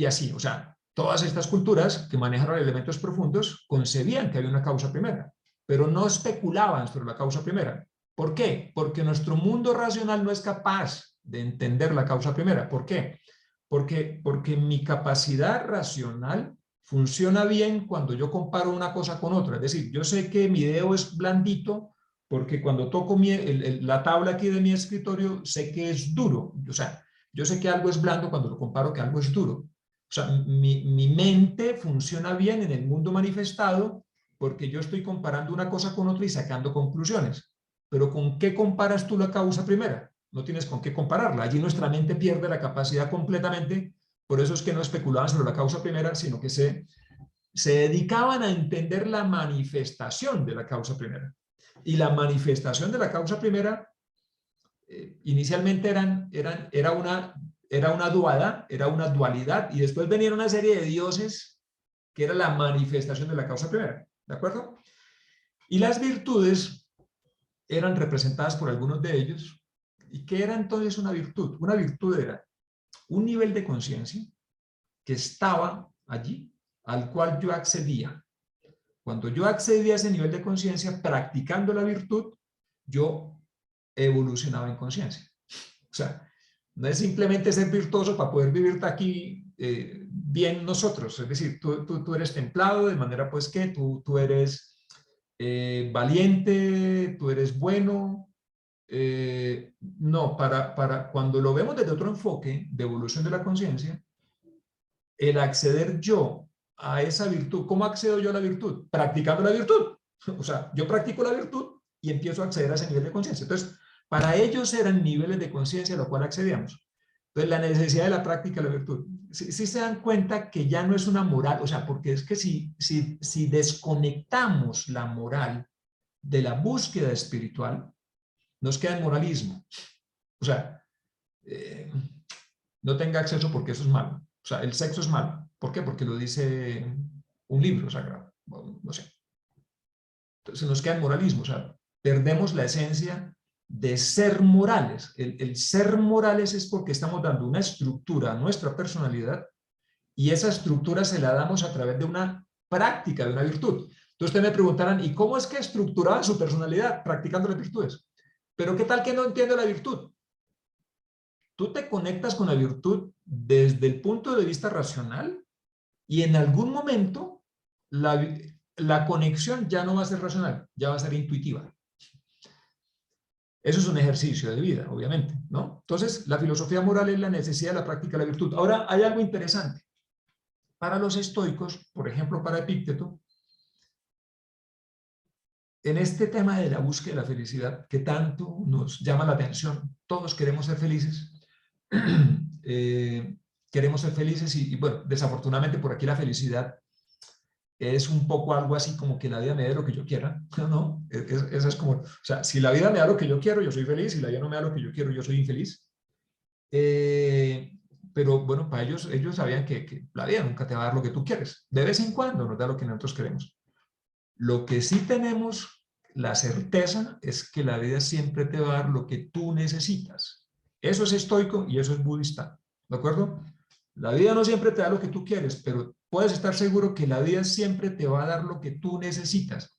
así, o sea, todas estas culturas que manejaron elementos profundos concebían que había una causa primera, pero no especulaban sobre la causa primera. ¿Por qué? Porque nuestro mundo racional no es capaz de entender la causa primera. ¿Por qué? Porque mi capacidad racional funciona bien cuando yo comparo una cosa con otra. Es decir, yo sé que mi dedo es blandito porque cuando toco la tabla aquí de mi escritorio sé que es duro. O sea, yo sé que algo es blando cuando lo comparo que algo es duro. O sea, mi mente funciona bien en el mundo manifestado porque yo estoy comparando una cosa con otra y sacando conclusiones. Pero ¿con qué comparas tú la causa primera? No tienes con qué compararla. Allí nuestra mente pierde la capacidad completamente. Por eso es que no especulaban sobre la causa primera, sino que se dedicaban a entender la manifestación de la causa primera. Y la manifestación de la causa primera inicialmente era una dualidad, y después venían una serie de dioses que era la manifestación de la causa primera. ¿De acuerdo? Y las virtudes eran representadas por algunos de ellos. ¿Y qué era entonces una virtud? Una virtud era un nivel de conciencia que estaba allí, al cual yo accedía. Cuando yo accedía a ese nivel de conciencia, practicando la virtud, yo evolucionaba en conciencia. O sea, no es simplemente ser virtuoso para poder vivir aquí bien nosotros. Es decir, tú eres templado de manera pues que tú eres valiente, tú eres bueno. No, cuando lo vemos desde otro enfoque de evolución de la conciencia, el acceder yo a esa virtud, ¿cómo accedo yo a la virtud? Practicando la virtud. O sea, yo practico la virtud y empiezo a acceder a ese nivel de conciencia. Entonces, para ellos eran niveles de conciencia a los cuales accedíamos. Entonces, la necesidad de la práctica de la virtud. Si se dan cuenta que ya no es una moral, o sea, porque es que si desconectamos la moral de la búsqueda espiritual, nos queda el moralismo. O sea, no tenga acceso porque eso es malo. O sea, el sexo es malo. ¿Por qué? Porque lo dice un libro sagrado. No sé. Entonces nos queda el moralismo. O sea, perdemos la esencia de ser morales. El ser morales es porque estamos dando una estructura a nuestra personalidad y esa estructura se la damos a través de una práctica, de una virtud. Entonces ustedes me preguntarán, ¿y cómo es que estructuraba su personalidad? Practicando las virtudes. Pero ¿qué tal que no entiende la virtud? Tú te conectas con la virtud desde el punto de vista racional y en algún momento la conexión ya no va a ser racional, ya va a ser intuitiva. Eso es un ejercicio de vida, obviamente, ¿no? Entonces, la filosofía moral es la necesidad de la práctica de la virtud. Ahora, hay algo interesante. Para los estoicos, por ejemplo, para Epícteto, en este tema de la búsqueda de la felicidad, que tanto nos llama la atención, todos queremos ser felices, queremos ser felices y, bueno, desafortunadamente por aquí la felicidad es un poco algo así como que la vida me dé lo que yo quiera, ¿no? Eso es como, o sea, si la vida me da lo que yo quiero, yo soy feliz, si la vida no me da lo que yo quiero, yo soy infeliz. Pero bueno, para ellos sabían que la vida nunca te va a dar lo que tú quieres. De vez en cuando nos da lo que nosotros queremos. Lo que sí tenemos la certeza es que la vida siempre te va a dar lo que tú necesitas. Eso es estoico y eso es budista, ¿de acuerdo? La vida no siempre te da lo que tú quieres, pero puedes estar seguro que la vida siempre te va a dar lo que tú necesitas.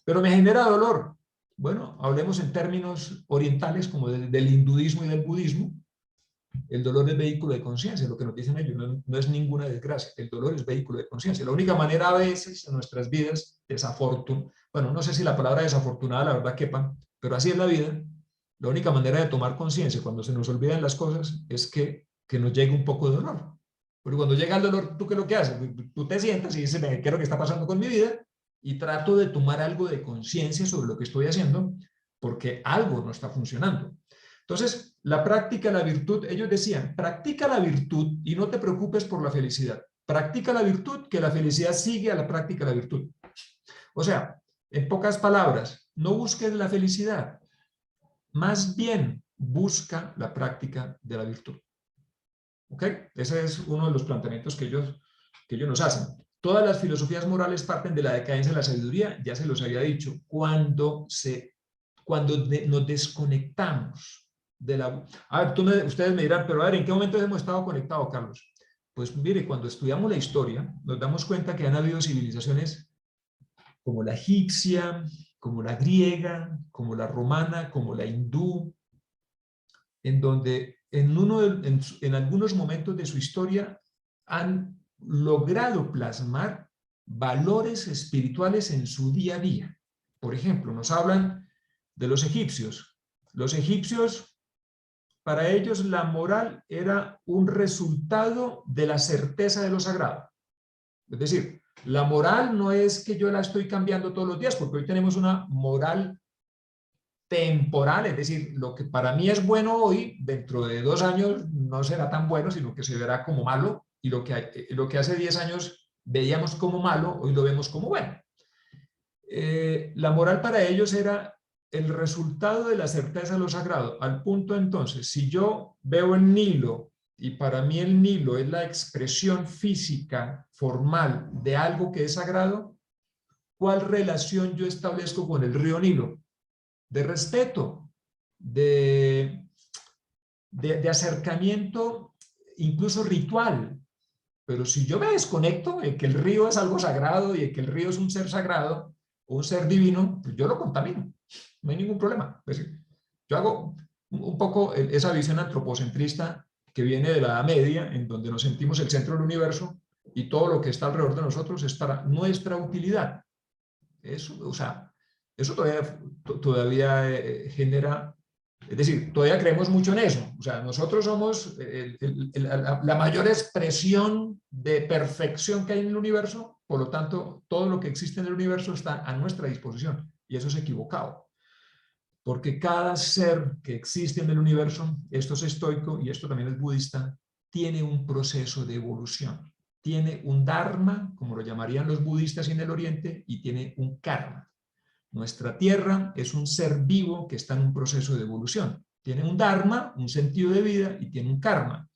Pero me genera dolor. Bueno, hablemos en términos orientales como del hinduismo y del budismo. El dolor es vehículo de conciencia, lo que nos dicen ellos, no es ninguna desgracia, el dolor es vehículo de conciencia. La única manera a veces en nuestras vidas, bueno, no sé si la palabra desafortunada la verdad quepa, pero así es la vida, la única manera de tomar conciencia cuando se nos olvidan las cosas es que nos llegue un poco de dolor. Porque cuando llega el dolor, ¿tú qué es lo que haces? Tú te sientas y dices, ¿qué es lo que está pasando con mi vida? Y trato de tomar algo de conciencia sobre lo que estoy haciendo, porque algo no está funcionando. Entonces, la práctica, la virtud, ellos decían, practica la virtud y no te preocupes por la felicidad. Practica la virtud, que la felicidad sigue a la práctica de la virtud. O sea, en pocas palabras, no busques la felicidad, más bien busca la práctica de la virtud. ¿Ok? Ese es uno de los planteamientos que ellos nos hacen. Todas las filosofías morales parten de la decadencia de la sabiduría, ya se los había dicho, cuando nos desconectamos de la... A ver, ustedes me dirán, pero a ver, ¿en qué momento hemos estado conectados, Carlos? Pues mire, cuando estudiamos la historia, nos damos cuenta que han habido civilizaciones como la egipcia, como la griega, como la romana, como la hindú, en donde en algunos momentos de su historia han logrado plasmar valores espirituales en su día a día. Por ejemplo, nos hablan de los egipcios. Los egipcios, para ellos la moral era un resultado de la certeza de lo sagrado. Es decir, la moral no es que yo la estoy cambiando todos los días, porque hoy tenemos una moral temporal, es decir, lo que para mí es bueno hoy, dentro de 2 años no será tan bueno, sino que se verá como malo, y lo que hace 10 años veíamos como malo, hoy lo vemos como bueno. La moral para ellos era el resultado de la certeza de lo sagrado, al punto entonces, si yo veo el Nilo, y para mí el Nilo es la expresión física, formal, de algo que es sagrado, ¿cuál relación yo establezco con el río Nilo? De respeto, de acercamiento, incluso ritual. Pero si yo me desconecto de que el río es algo sagrado y de que el río es un ser sagrado o un ser divino, pues yo lo contamino. No hay ningún problema. Es decir, yo hago un poco esa visión antropocentrista que viene de la Edad Media, en donde nos sentimos el centro del universo y todo lo que está alrededor de nosotros es para nuestra utilidad. Eso, o sea, eso todavía genera, es decir, todavía creemos mucho en eso. O sea, nosotros somos la mayor expresión de perfección que hay en el universo, por lo tanto, todo lo que existe en el universo está a nuestra disposición, y eso es equivocado. Porque cada ser que existe en el universo, esto es estoico y esto también es budista, tiene un proceso de evolución. Tiene un dharma, como lo llamarían los budistas en el oriente, y tiene un karma. Nuestra Tierra es un ser vivo que está en un proceso de evolución. Tiene un dharma, un sentido de vida, y tiene un karma.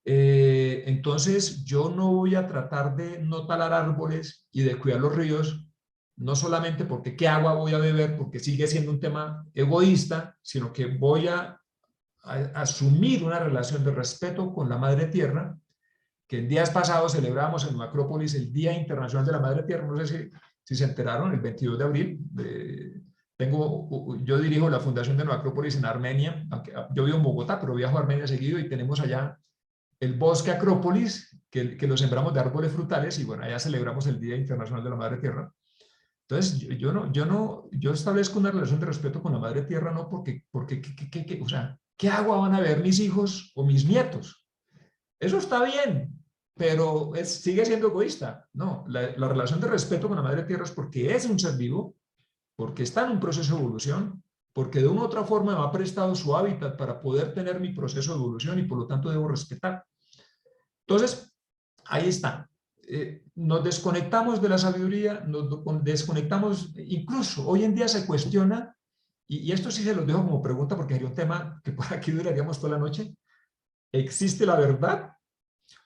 Entonces, yo no voy a tratar de no talar árboles y de cuidar los ríos, no solamente porque qué agua voy a beber, porque sigue siendo un tema egoísta, sino que voy a asumir una relación de respeto con la Madre Tierra, que en días pasados celebramos en Macrópolis el Día Internacional de la Madre Tierra. No sé si se enteraron, el 22 de abril. Yo dirijo la fundación de Macrópolis en Armenia, aunque yo vivo en Bogotá, pero viajo a Armenia seguido, y tenemos allá el bosque Acrópolis, que lo sembramos de árboles frutales, y bueno, allá celebramos el Día Internacional de la Madre Tierra. Entonces, yo establezco una relación de respeto con la Madre Tierra, no porque o sea, ¿qué agua van a beber mis hijos o mis nietos? Eso está bien, pero sigue siendo egoísta. No, la relación de respeto con la Madre Tierra es porque es un ser vivo, porque está en un proceso de evolución, porque de una u otra forma me ha prestado su hábitat para poder tener mi proceso de evolución, y por lo tanto debo respetar. Entonces, ahí está. Nos desconectamos de la sabiduría, nos desconectamos, incluso hoy en día se cuestiona, y esto sí se los dejo como pregunta porque sería un tema que por aquí duraríamos toda la noche. ¿Existe la verdad?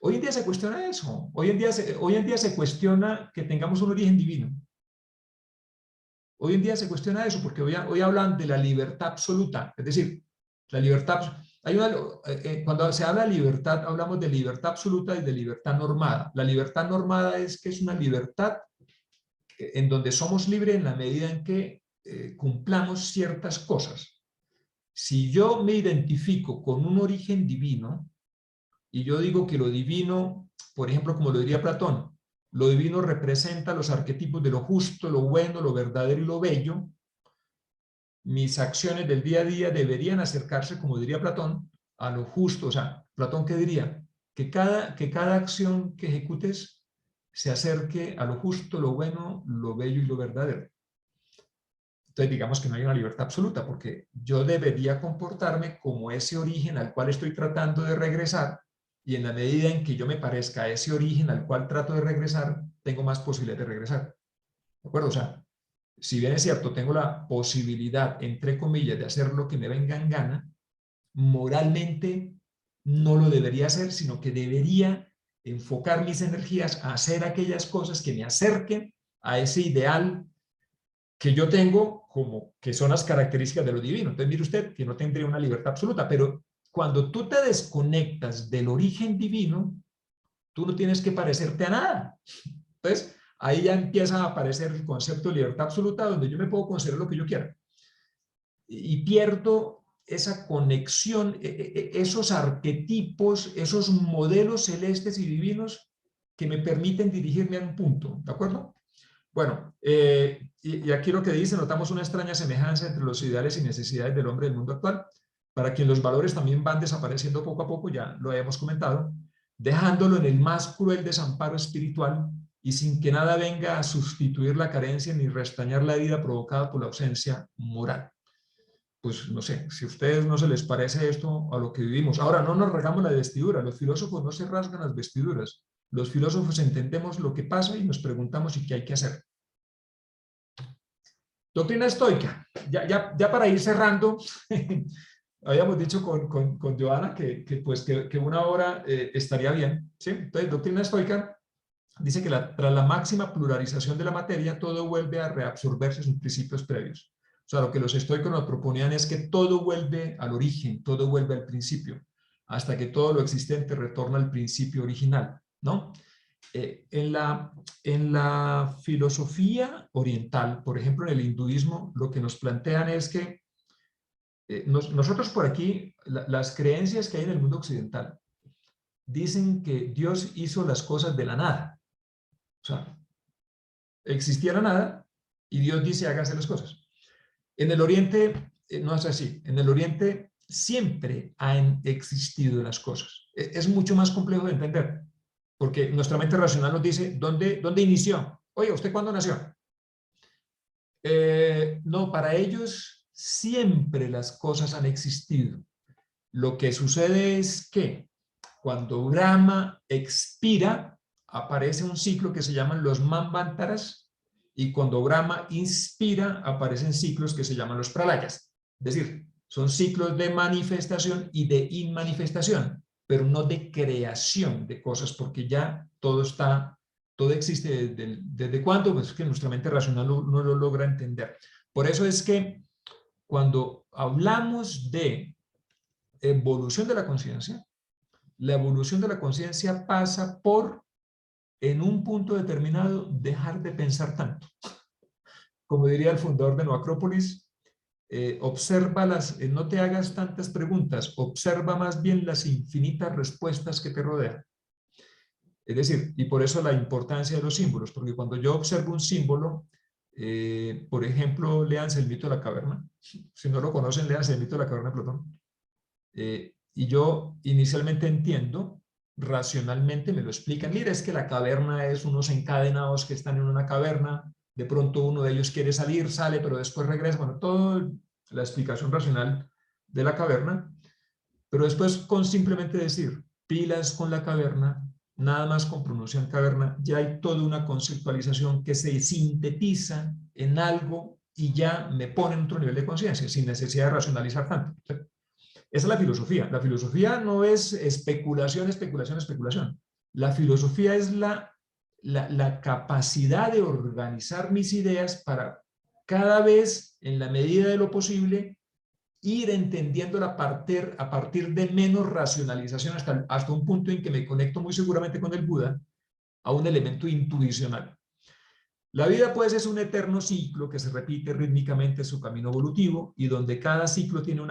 Hoy en día se cuestiona eso. Hoy en día se cuestiona que tengamos un origen divino. Hoy en día se cuestiona eso porque hoy hablan de la libertad absoluta. Es decir, la libertad... cuando se habla de libertad, hablamos de libertad absoluta y de libertad normada. La libertad normada es que es una libertad en donde somos libres en la medida en que cumplamos ciertas cosas. Si yo me identifico con un origen divino, y yo digo que lo divino, por ejemplo, como lo diría Platón, lo divino representa los arquetipos de lo justo, lo bueno, lo verdadero y lo bello, mis acciones del día a día deberían acercarse, como diría Platón, a lo justo. O sea, ¿Platón qué diría? Que cada acción que ejecutes se acerque a lo justo, lo bueno, lo bello y lo verdadero. Entonces, digamos que no hay una libertad absoluta, porque yo debería comportarme como ese origen al cual estoy tratando de regresar, y en la medida en que yo me parezca a ese origen al cual trato de regresar, tengo más posibilidades de regresar. ¿De acuerdo? O sea, si bien es cierto, tengo la posibilidad, entre comillas, de hacer lo que me venga en gana, moralmente no lo debería hacer, sino que debería enfocar mis energías a hacer aquellas cosas que me acerquen a ese ideal que yo tengo, como que son las características de lo divino. Entonces, mire usted que no tendría una libertad absoluta, pero cuando tú te desconectas del origen divino, tú no tienes que parecerte a nada. Entonces, ahí ya empieza a aparecer el concepto de libertad absoluta, donde yo me puedo conceder lo que yo quiera. Y pierdo esa conexión, esos arquetipos, esos modelos celestes y divinos que me permiten dirigirme a un punto, ¿de acuerdo? Bueno, y aquí lo que dice, notamos una extraña semejanza entre los ideales y necesidades del hombre del mundo actual, para quien los valores también van desapareciendo poco a poco, ya lo habíamos comentado, dejándolo en el más cruel desamparo espiritual y sin que nada venga a sustituir la carencia ni restañar la herida provocada por la ausencia moral. Pues no sé, si a ustedes no se les parece esto a lo que vivimos. Ahora, no nos rasgamos la vestidura, los filósofos no se rasgan las vestiduras. Los filósofos entendemos lo que pasa y nos preguntamos ¿y qué hay que hacer? Doctrina estoica. Ya para ir cerrando, habíamos dicho con Joana que una hora estaría bien, ¿sí? Entonces, doctrina estoica dice que tras la máxima pluralización de la materia, todo vuelve a reabsorberse sus principios previos. O sea, lo que los estoicos nos proponían es que todo vuelve al origen, todo vuelve al principio, hasta que todo lo existente retorna al principio original, ¿no? En la filosofía oriental, por ejemplo, en el hinduismo, lo que nos plantean es que nosotros por aquí, las creencias que hay en el mundo occidental, dicen que Dios hizo las cosas de la nada. O sea, existía la nada y Dios dice hágase las cosas. En el Oriente no es así. En el Oriente siempre han existido las cosas. Es mucho más complejo de entender, porque nuestra mente racional nos dice, ¿dónde inició? Oye, ¿usted cuándo nació? No, para ellos siempre las cosas han existido. Lo que sucede es que cuando Brahma expira, aparece un ciclo que se llaman los Manvantaras, y cuando Brahma inspira, aparecen ciclos que se llaman los Pralayas. Es decir, son ciclos de manifestación y de inmanifestación, pero no de creación de cosas, porque ya todo existe. ¿Desde cuándo? Pues que nuestra mente racional no lo logra entender. Por eso es que cuando hablamos de evolución de la conciencia, la evolución de la conciencia pasa por, en un punto determinado, dejar de pensar tanto. Como diría el fundador de Nueva Acrópolis, no te hagas tantas preguntas, observa más bien las infinitas respuestas que te rodean. Es decir, y por eso la importancia de los símbolos, porque cuando yo observo un símbolo, por ejemplo, léanse el mito de la caverna. Si no lo conocen, léanse el mito de la caverna de Platón. Y yo inicialmente entiendo, racionalmente me lo explican, mira, es que la caverna es unos encadenados que están en una caverna, de pronto uno de ellos quiere salir, sale, pero después regresa, bueno, toda la explicación racional de la caverna, pero después con simplemente decir, pilas con la caverna, nada más con pronunciar caverna, ya hay toda una conceptualización que se sintetiza en algo y ya me pone en otro nivel de conciencia, sin necesidad de racionalizar tanto. Esa es la filosofía. La filosofía no es especulación, especulación, especulación. La filosofía es la capacidad de organizar mis ideas para cada vez, en la medida de lo posible, ir entendiéndola a partir de menos racionalización hasta un punto en que me conecto muy seguramente con el Buda a un elemento intuicional. La vida pues es un eterno ciclo que se repite rítmicamente su camino evolutivo y donde cada ciclo tiene un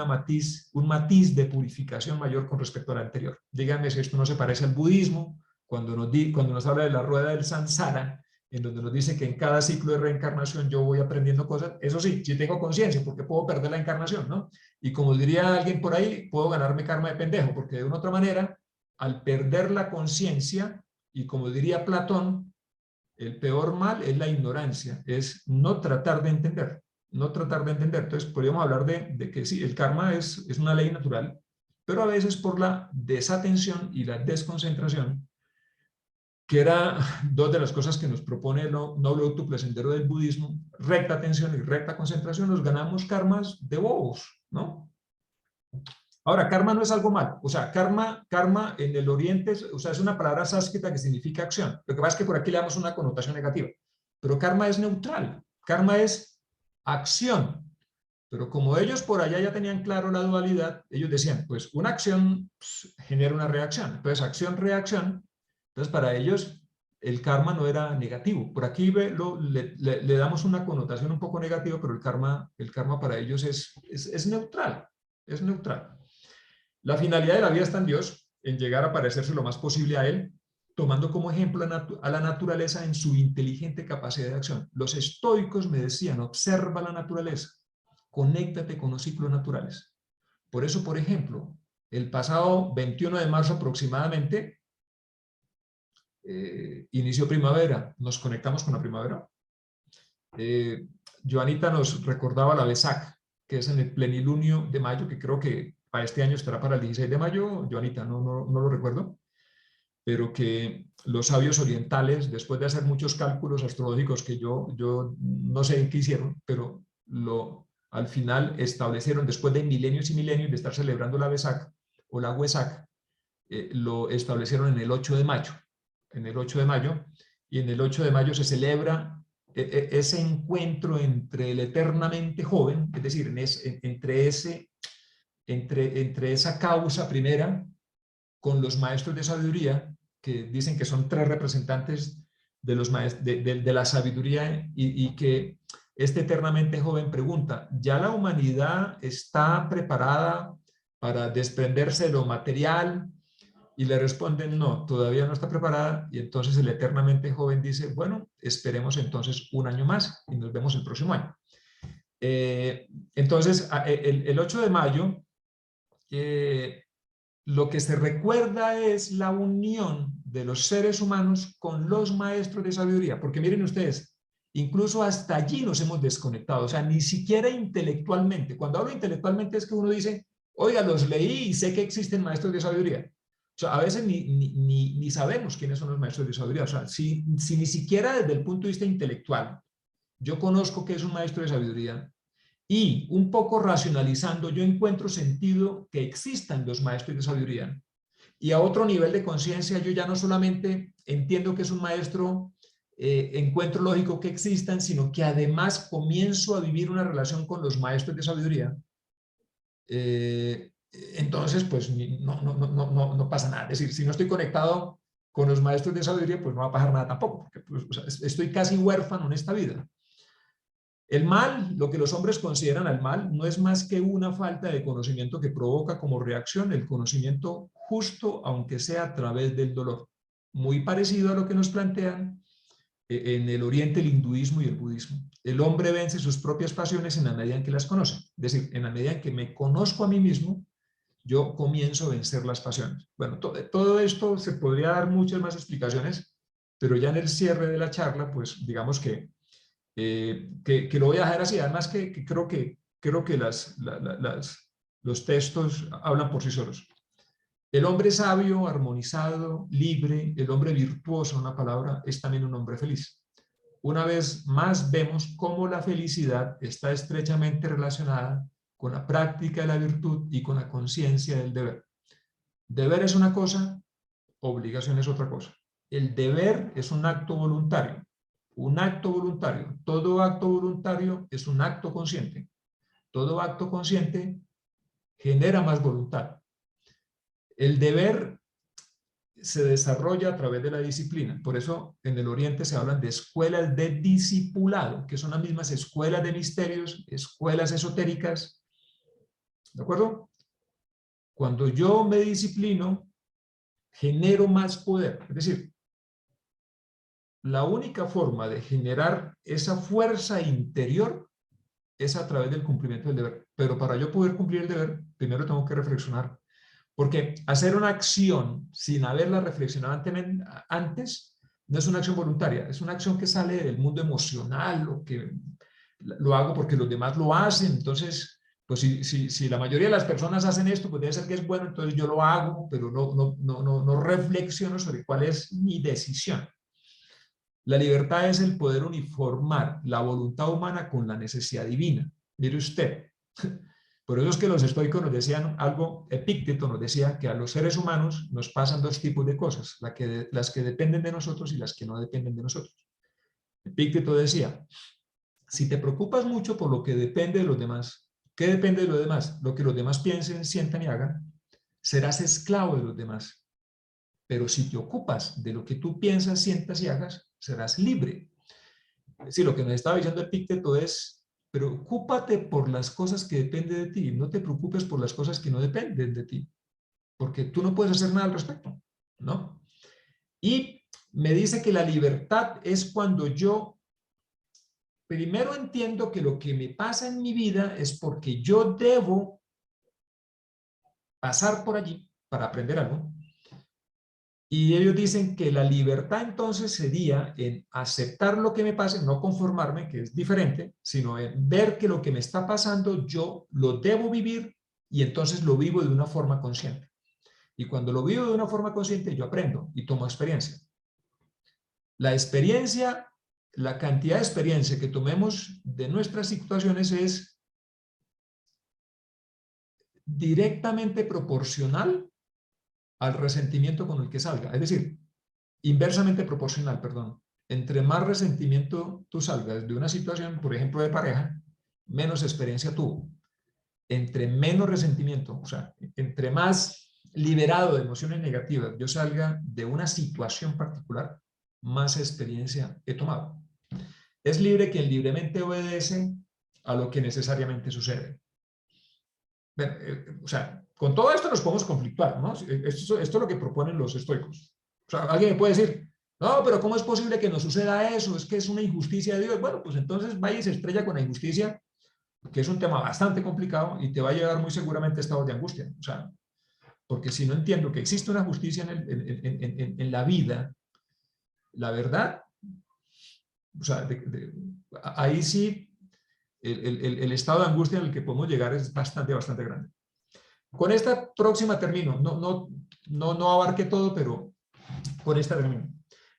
matiz de purificación mayor con respecto al anterior. Díganme si esto no se parece al budismo, cuando nos habla de la rueda del samsara, en donde nos dice que en cada ciclo de reencarnación yo voy aprendiendo cosas. Eso sí tengo conciencia, porque puedo perder la encarnación, ¿no? Y como diría alguien por ahí, puedo ganarme karma de pendejo, porque de una otra manera, al perder la conciencia, y como diría Platón, el peor mal es la ignorancia, es no tratar de entender, no tratar de entender. Entonces podríamos hablar de que sí, el karma es una ley natural, pero a veces por la desatención y la desconcentración, que era dos de las cosas que nos propone el noble octuple sendero del budismo, recta atención y recta concentración, nos ganamos karmas de bobos, ¿no? Ahora, karma no es algo malo. O sea, karma en el oriente, es una palabra sánscrita que significa acción. Lo que pasa es que por aquí le damos una connotación negativa. Pero karma es neutral. Karma es acción. Pero como ellos por allá ya tenían claro la dualidad, ellos decían, pues una acción genera una reacción. Entonces, acción-reacción. Entonces, para ellos el karma no era negativo. Por aquí le damos una connotación un poco negativa, pero el karma para ellos es neutral. es neutral. La finalidad de la vida está en Dios, en llegar a parecerse lo más posible a Él, tomando como ejemplo a la naturaleza en su inteligente capacidad de acción. Los estoicos me decían, observa la naturaleza, conéctate con los ciclos naturales. Por eso, por ejemplo, el pasado 21 de marzo aproximadamente, inició primavera, nos conectamos con la primavera. Joanita nos recordaba la Vesak, que es en el plenilunio de mayo, que creo que para este año estará para el 16 de mayo, Joanita, no lo recuerdo, pero que los sabios orientales, después de hacer muchos cálculos astrológicos que yo no sé en qué hicieron, pero al final establecieron, después de milenios y milenios de estar celebrando la Vesak o la Wesak, lo establecieron en el 8 de mayo, y en el 8 de mayo se celebra ese encuentro entre el eternamente joven, es decir, entre esa causa primera con los maestros de sabiduría, que dicen que son 3 representantes de, de la sabiduría, y que este eternamente joven pregunta, ¿ya la humanidad está preparada para desprenderse de lo material? Y le responden, no, todavía no está preparada. Y entonces el eternamente joven dice, bueno, esperemos entonces un año más y nos vemos el próximo año. Entonces, el 8 de mayo, lo que se recuerda es la unión de los seres humanos con los maestros de sabiduría, porque miren ustedes, incluso hasta allí nos hemos desconectado, o sea, ni siquiera intelectualmente. Cuando hablo intelectualmente es que uno dice, oiga, los leí y sé que existen maestros de sabiduría. O sea, a veces ni sabemos quiénes son los maestros de sabiduría. O sea, si ni siquiera desde el punto de vista intelectual yo conozco que es un maestro de sabiduría, y un poco racionalizando, yo encuentro sentido que existan los maestros de sabiduría. Y a otro nivel de conciencia, yo ya no solamente entiendo que es un maestro, encuentro lógico que existan, sino que además comienzo a vivir una relación con los maestros de sabiduría. Entonces, pues no pasa nada. Es decir, si no estoy conectado con los maestros de sabiduría, pues no va a pasar nada tampoco, porque pues, o sea, estoy casi huérfano en esta vida. El mal, lo que los hombres consideran al mal, no es más que una falta de conocimiento que provoca como reacción el conocimiento justo, aunque sea a través del dolor. Muy parecido a lo que nos plantean en el Oriente el hinduismo y el budismo. El hombre vence sus propias pasiones en la medida en que las conoce. Es decir, en la medida en que me conozco a mí mismo, yo comienzo a vencer las pasiones. Bueno, todo esto se podría dar muchas más explicaciones, pero ya en el cierre de la charla, pues digamos que lo voy a dejar así, además que creo que los textos hablan por sí solos. El hombre sabio, armonizado, libre, el hombre virtuoso, una palabra, es también un hombre feliz. Una vez más vemos cómo la felicidad está estrechamente relacionada con la práctica de la virtud y con la conciencia del deber. Deber es una cosa, obligación es otra cosa. El deber es un acto voluntario. Un acto voluntario. Todo acto voluntario es un acto consciente. Todo acto consciente genera más voluntad. El deber se desarrolla a través de la disciplina. Por eso en el Oriente se hablan de escuelas de discipulado, que son las mismas escuelas de misterios, escuelas esotéricas. ¿De acuerdo? Cuando yo me disciplino, genero más poder. Es decir, la única forma de generar esa fuerza interior es a través del cumplimiento del deber. Pero para yo poder cumplir el deber, primero tengo que reflexionar. Porque hacer una acción sin haberla reflexionado antes no es una acción voluntaria, es una acción que sale del mundo emocional, lo hago porque los demás lo hacen. Entonces, pues si la mayoría de las personas hacen esto, pues debe ser que es bueno, entonces yo lo hago, pero no reflexiono sobre cuál es mi decisión. La libertad es el poder uniformar la voluntad humana con la necesidad divina. Mire usted, por eso es que los estoicos nos decían algo, Epícteto nos decía que a los seres humanos nos pasan 2 tipos de cosas, las que dependen de nosotros y las que no dependen de nosotros. Epícteto decía, si te preocupas mucho por lo que depende de los demás, ¿qué depende de los demás? Lo que los demás piensen, sientan y hagan, serás esclavo de los demás. Pero si te ocupas de lo que tú piensas, sientas y hagas, serás libre. Es decir, lo que nos estaba diciendo Epícteto es, preocúpate por las cosas que dependen de ti, no te preocupes por las cosas que no dependen de ti, porque tú no puedes hacer nada al respecto, ¿no? Y me dice que la libertad es cuando yo primero entiendo que lo que me pasa en mi vida es porque yo debo pasar por allí para aprender algo. Y ellos dicen que la libertad entonces sería en aceptar lo que me pase, no conformarme, que es diferente, sino en ver que lo que me está pasando yo lo debo vivir y entonces lo vivo de una forma consciente. Y cuando lo vivo de una forma consciente, yo aprendo y tomo experiencia. La experiencia, la cantidad de experiencia que tomemos de nuestras situaciones es directamente proporcional al resentimiento con el que salga. Es decir, inversamente proporcional, perdón. Entre más resentimiento tú salgas de una situación, por ejemplo, de pareja, menos experiencia tuvo. Entre menos resentimiento, o sea, entre más liberado de emociones negativas yo salga de una situación particular, más experiencia he tomado. Es libre quien libremente obedece a lo que necesariamente sucede. Bueno, o sea, con todo esto nos podemos conflictuar, ¿no? Esto es lo que proponen los estoicos. O sea, alguien me puede decir, no, pero ¿cómo es posible que nos suceda eso? Es que es una injusticia de Dios. Bueno, pues entonces vaya y se estrella con la injusticia, que es un tema bastante complicado y te va a llevar muy seguramente a estados de angustia. O sea, porque si no entiendo que existe una justicia en la vida, la verdad, o sea, ahí sí el estado de angustia en el que podemos llegar es bastante grande. Con esta próxima termino. No abarqué todo, pero con esta termino.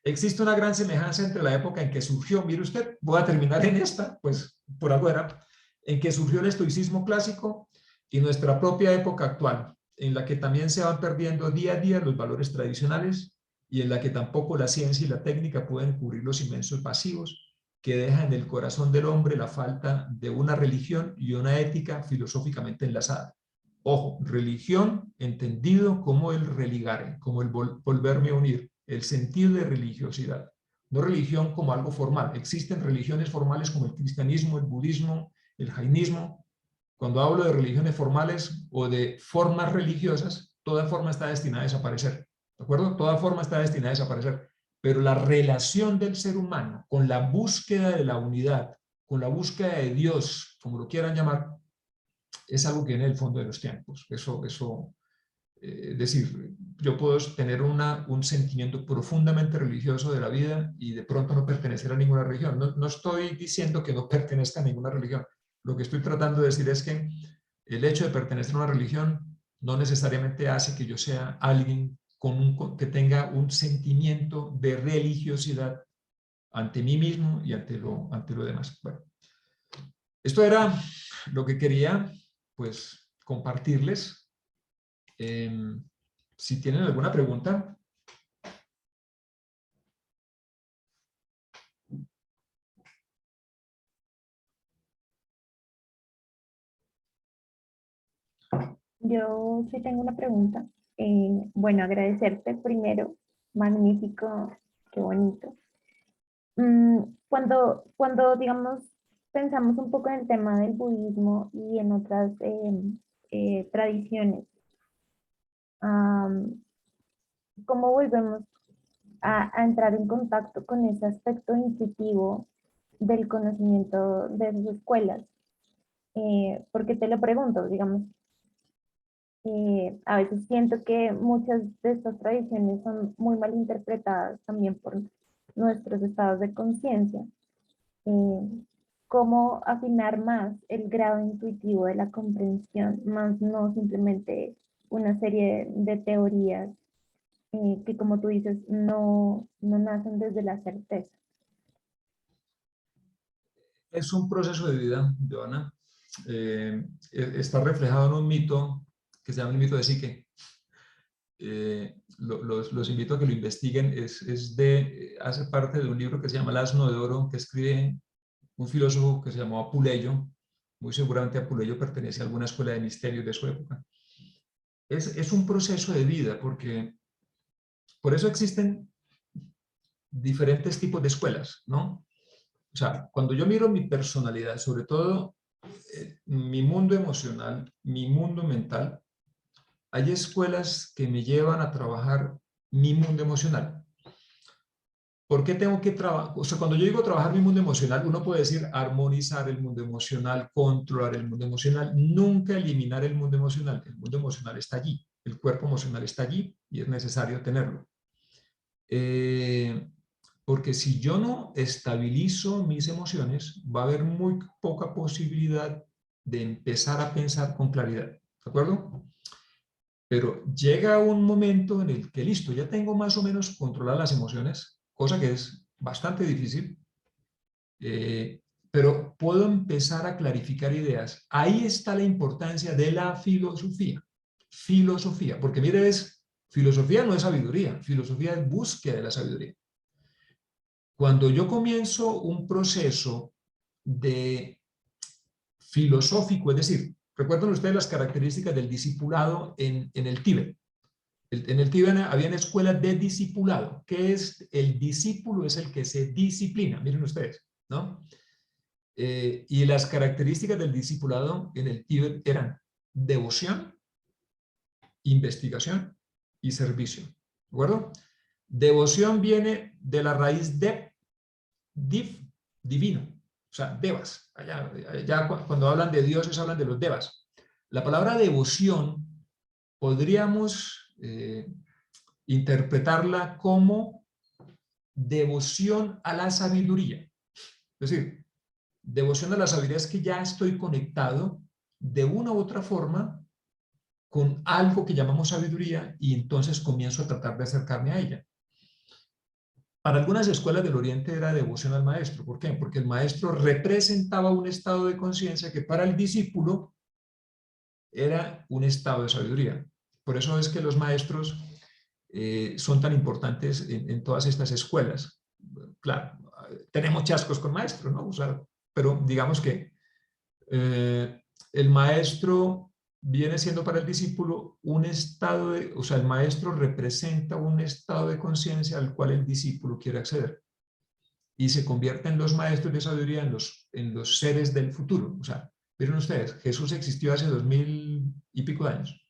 Existe una gran semejanza entre la época en que surgió, mire usted, voy a terminar en esta, pues por algo era, en que surgió el estoicismo clásico y nuestra propia época actual, en la que también se van perdiendo día a día los valores tradicionales y en la que tampoco la ciencia y la técnica pueden cubrir los inmensos vacíos que deja en el corazón del hombre la falta de una religión y una ética filosóficamente enlazada. Ojo, religión entendido como el religare, como el volverme a unir, el sentido de religiosidad. No religión como algo formal. Existen religiones formales como el cristianismo, el budismo, el jainismo. Cuando hablo de religiones formales o de formas religiosas, toda forma está destinada a desaparecer. ¿De acuerdo? Toda forma está destinada a desaparecer. Pero la relación del ser humano con la búsqueda de la unidad, con la búsqueda de Dios, como lo quieran llamar, es algo que viene del fondo de los tiempos. Es decir, yo puedo tener un sentimiento profundamente religioso de la vida y de pronto no pertenecer a ninguna religión. No estoy diciendo que no pertenezca a ninguna religión. Lo que estoy tratando de decir es que el hecho de pertenecer a una religión no necesariamente hace que yo sea alguien que tenga un sentimiento de religiosidad ante mí mismo y ante lo demás. Bueno, esto era lo que quería, pues, compartirles. Si tienen alguna pregunta. Yo sí tengo una pregunta. Bueno, agradecerte primero. Magnífico, qué bonito. Cuando, digamos, pensamos un poco en el tema del budismo y en otras tradiciones, am, ¿cómo volvemos a entrar en contacto con ese aspecto intuitivo del conocimiento de sus escuelas? Porque te lo pregunto, digamos, a veces siento que muchas de estas tradiciones son muy mal interpretadas también por nuestros estados de conciencia. Cómo afinar más el grado intuitivo de la comprensión, más no simplemente una serie de teorías que, como tú dices, no nacen desde la certeza. Es un proceso de vida, Joana. Está reflejado en un mito que se llama el mito de Psique. Los invito a que lo investiguen. Hace parte de un libro que se llama El asno de oro, que escribe un filósofo que se llamó Apuleyo. Muy seguramente Apuleyo pertenece a alguna escuela de misterios de su época. Es un proceso de vida, porque por eso existen diferentes tipos de escuelas, ¿no? O sea, cuando yo miro mi personalidad, sobre todo mi mundo emocional, mi mundo mental, hay escuelas que me llevan a trabajar mi mundo emocional. ¿Por qué tengo que trabajar? O sea, cuando yo digo trabajar mi mundo emocional, uno puede decir armonizar el mundo emocional, controlar el mundo emocional, nunca eliminar el mundo emocional. El mundo emocional está allí, el cuerpo emocional está allí y es necesario tenerlo. Porque si yo no estabilizo mis emociones, va a haber muy poca posibilidad de empezar a pensar con claridad. ¿De acuerdo? Pero llega un momento en el que, listo, ya tengo más o menos controladas las emociones, cosa que es bastante difícil, pero puedo empezar a clarificar ideas. Ahí está la importancia de la filosofía. Filosofía, porque mire, filosofía no es sabiduría, filosofía es búsqueda de la sabiduría. Cuando yo comienzo un proceso de filosófico, es decir, recuerden ustedes las características del discipulado en el Tíbet. En el Tíbet había una escuela de discipulado. ¿Qué es el discípulo? Es el que se disciplina, miren ustedes, ¿no? Y las características del discipulado en el Tíbet eran devoción, investigación y servicio. ¿De acuerdo? Devoción viene de la raíz de div, divino, o sea, devas. Allá cuando hablan de dioses hablan de los devas. La palabra devoción podríamos interpretarla como devoción a la sabiduría. Es decir, devoción a la sabiduría es que ya estoy conectado de una u otra forma con algo que llamamos sabiduría y entonces comienzo a tratar de acercarme a ella. Para algunas escuelas del Oriente era devoción al maestro. ¿Por qué? Porque el maestro representaba un estado de conciencia que para el discípulo era un estado de sabiduría. Por eso es que los maestros son tan importantes en todas estas escuelas. Claro, tenemos chascos con maestros, ¿no? O sea, pero digamos que el maestro viene siendo para el discípulo un estado de, o sea, el maestro representa un estado de conciencia al cual el discípulo quiere acceder y se convierte en los maestros de sabiduría, en los seres del futuro. O sea, miren ustedes, Jesús existió hace 2000 y pico de años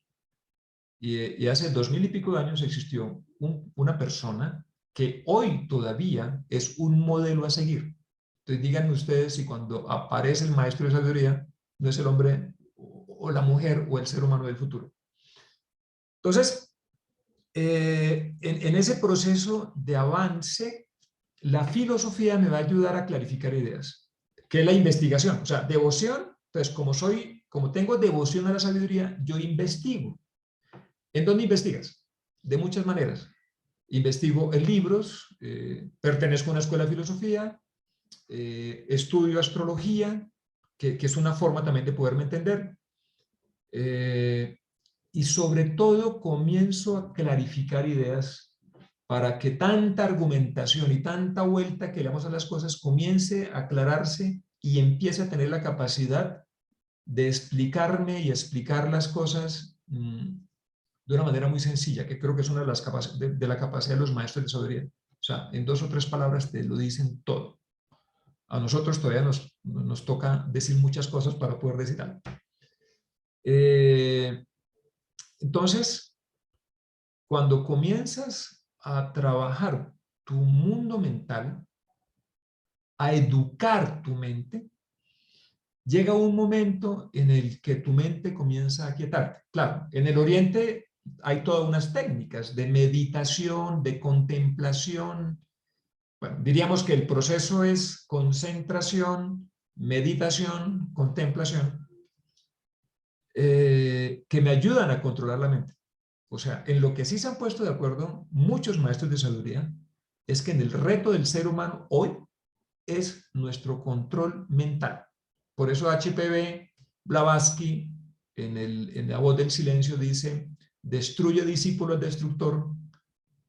y hace 2000 y pico de años existió una persona que hoy todavía es un modelo a seguir. Entonces díganme ustedes si cuando aparece el maestro de sabiduría no es el hombre o la mujer o el ser humano del futuro. Entonces, en ese proceso de avance, la filosofía me va a ayudar a clarificar ideas, que es la investigación, o sea, devoción. Entonces, como tengo devoción a la sabiduría, yo investigo. ¿En dónde investigas? De muchas maneras. Investigo en libros, pertenezco a una escuela de filosofía, estudio astrología, que es una forma también de poderme entender, y sobre todo comienzo a clarificar ideas para que tanta argumentación y tanta vuelta que le damos a las cosas comience a aclararse y empiece a tener la capacidad de explicarme y explicar las cosas de una manera muy sencilla, que creo que es una de las de la capacidad de los maestros de sabiduría. O sea, en 2 o 3 palabras te lo dicen todo. A nosotros todavía nos toca decir muchas cosas para poder decir algo. Entonces, cuando comienzas a trabajar tu mundo mental, a educar tu mente, llega un momento en el que tu mente comienza a quietarte. Claro, en el Oriente hay todas unas técnicas de meditación, de contemplación. Bueno, diríamos que el proceso es concentración, meditación, contemplación, que me ayudan a controlar la mente. O sea, en lo que sí se han puesto de acuerdo muchos maestros de sabiduría es que en el reto del ser humano hoy es nuestro control mental. Por eso H.P. Blavatsky en La voz del silencio dice: destruye discípulo el destructor,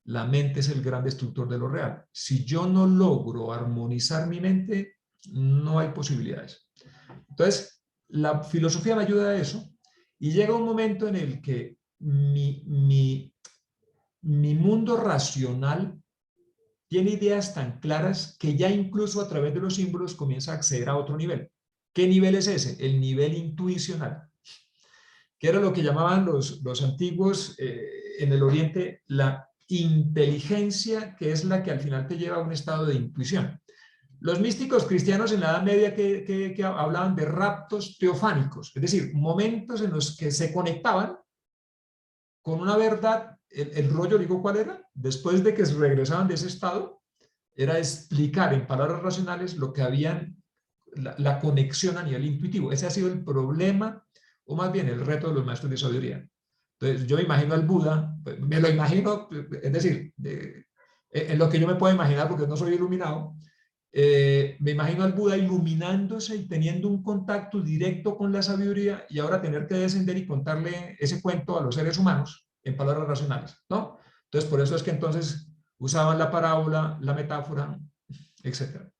la mente es el gran destructor de lo real. Si yo no logro armonizar mi mente, no hay posibilidades. Entonces, la filosofía me ayuda a eso y llega un momento en el que mi mundo racional tiene ideas tan claras que ya incluso a través de los símbolos comienza a acceder a otro nivel. ¿Qué nivel es ese? El nivel intuicional, que era lo que llamaban los antiguos en el Oriente la inteligencia, que es la que al final te lleva a un estado de intuición. Los místicos cristianos en la Edad Media que hablaban de raptos teofánicos, es decir, momentos en los que se conectaban con una verdad. El rollo, digo, ¿cuál era? Después de que regresaban de ese estado, era explicar en palabras racionales lo que habían, la conexión a nivel intuitivo. Ese ha sido el problema, o más bien el reto de los maestros de sabiduría. Entonces, yo me imagino al Buda, me lo imagino, es decir, en lo que yo me puedo imaginar, porque no soy iluminado, me imagino al Buda iluminándose y teniendo un contacto directo con la sabiduría, y ahora tener que descender y contarle ese cuento a los seres humanos en palabras racionales, ¿no? Entonces, por eso es que entonces usaban la parábola, la metáfora, etc.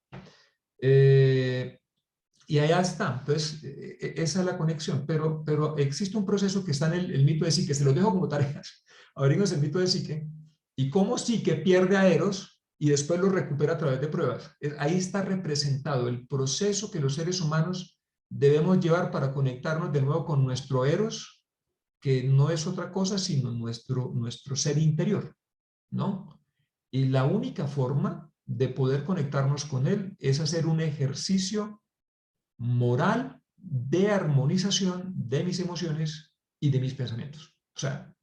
Y allá está. Entonces, esa es la conexión. Pero existe un proceso que está en el mito de Psique. Se los dejo como tareas. Averigüen el mito de Psique y cómo Psique pierde a Eros y después lo recupera a través de pruebas. Ahí está representado el proceso que los seres humanos debemos llevar para conectarnos de nuevo con nuestro Eros, que no es otra cosa sino nuestro ser interior, ¿no? Y la única forma de poder conectarnos con él es hacer un ejercicio moral de armonización de mis emociones y de mis pensamientos. O sea,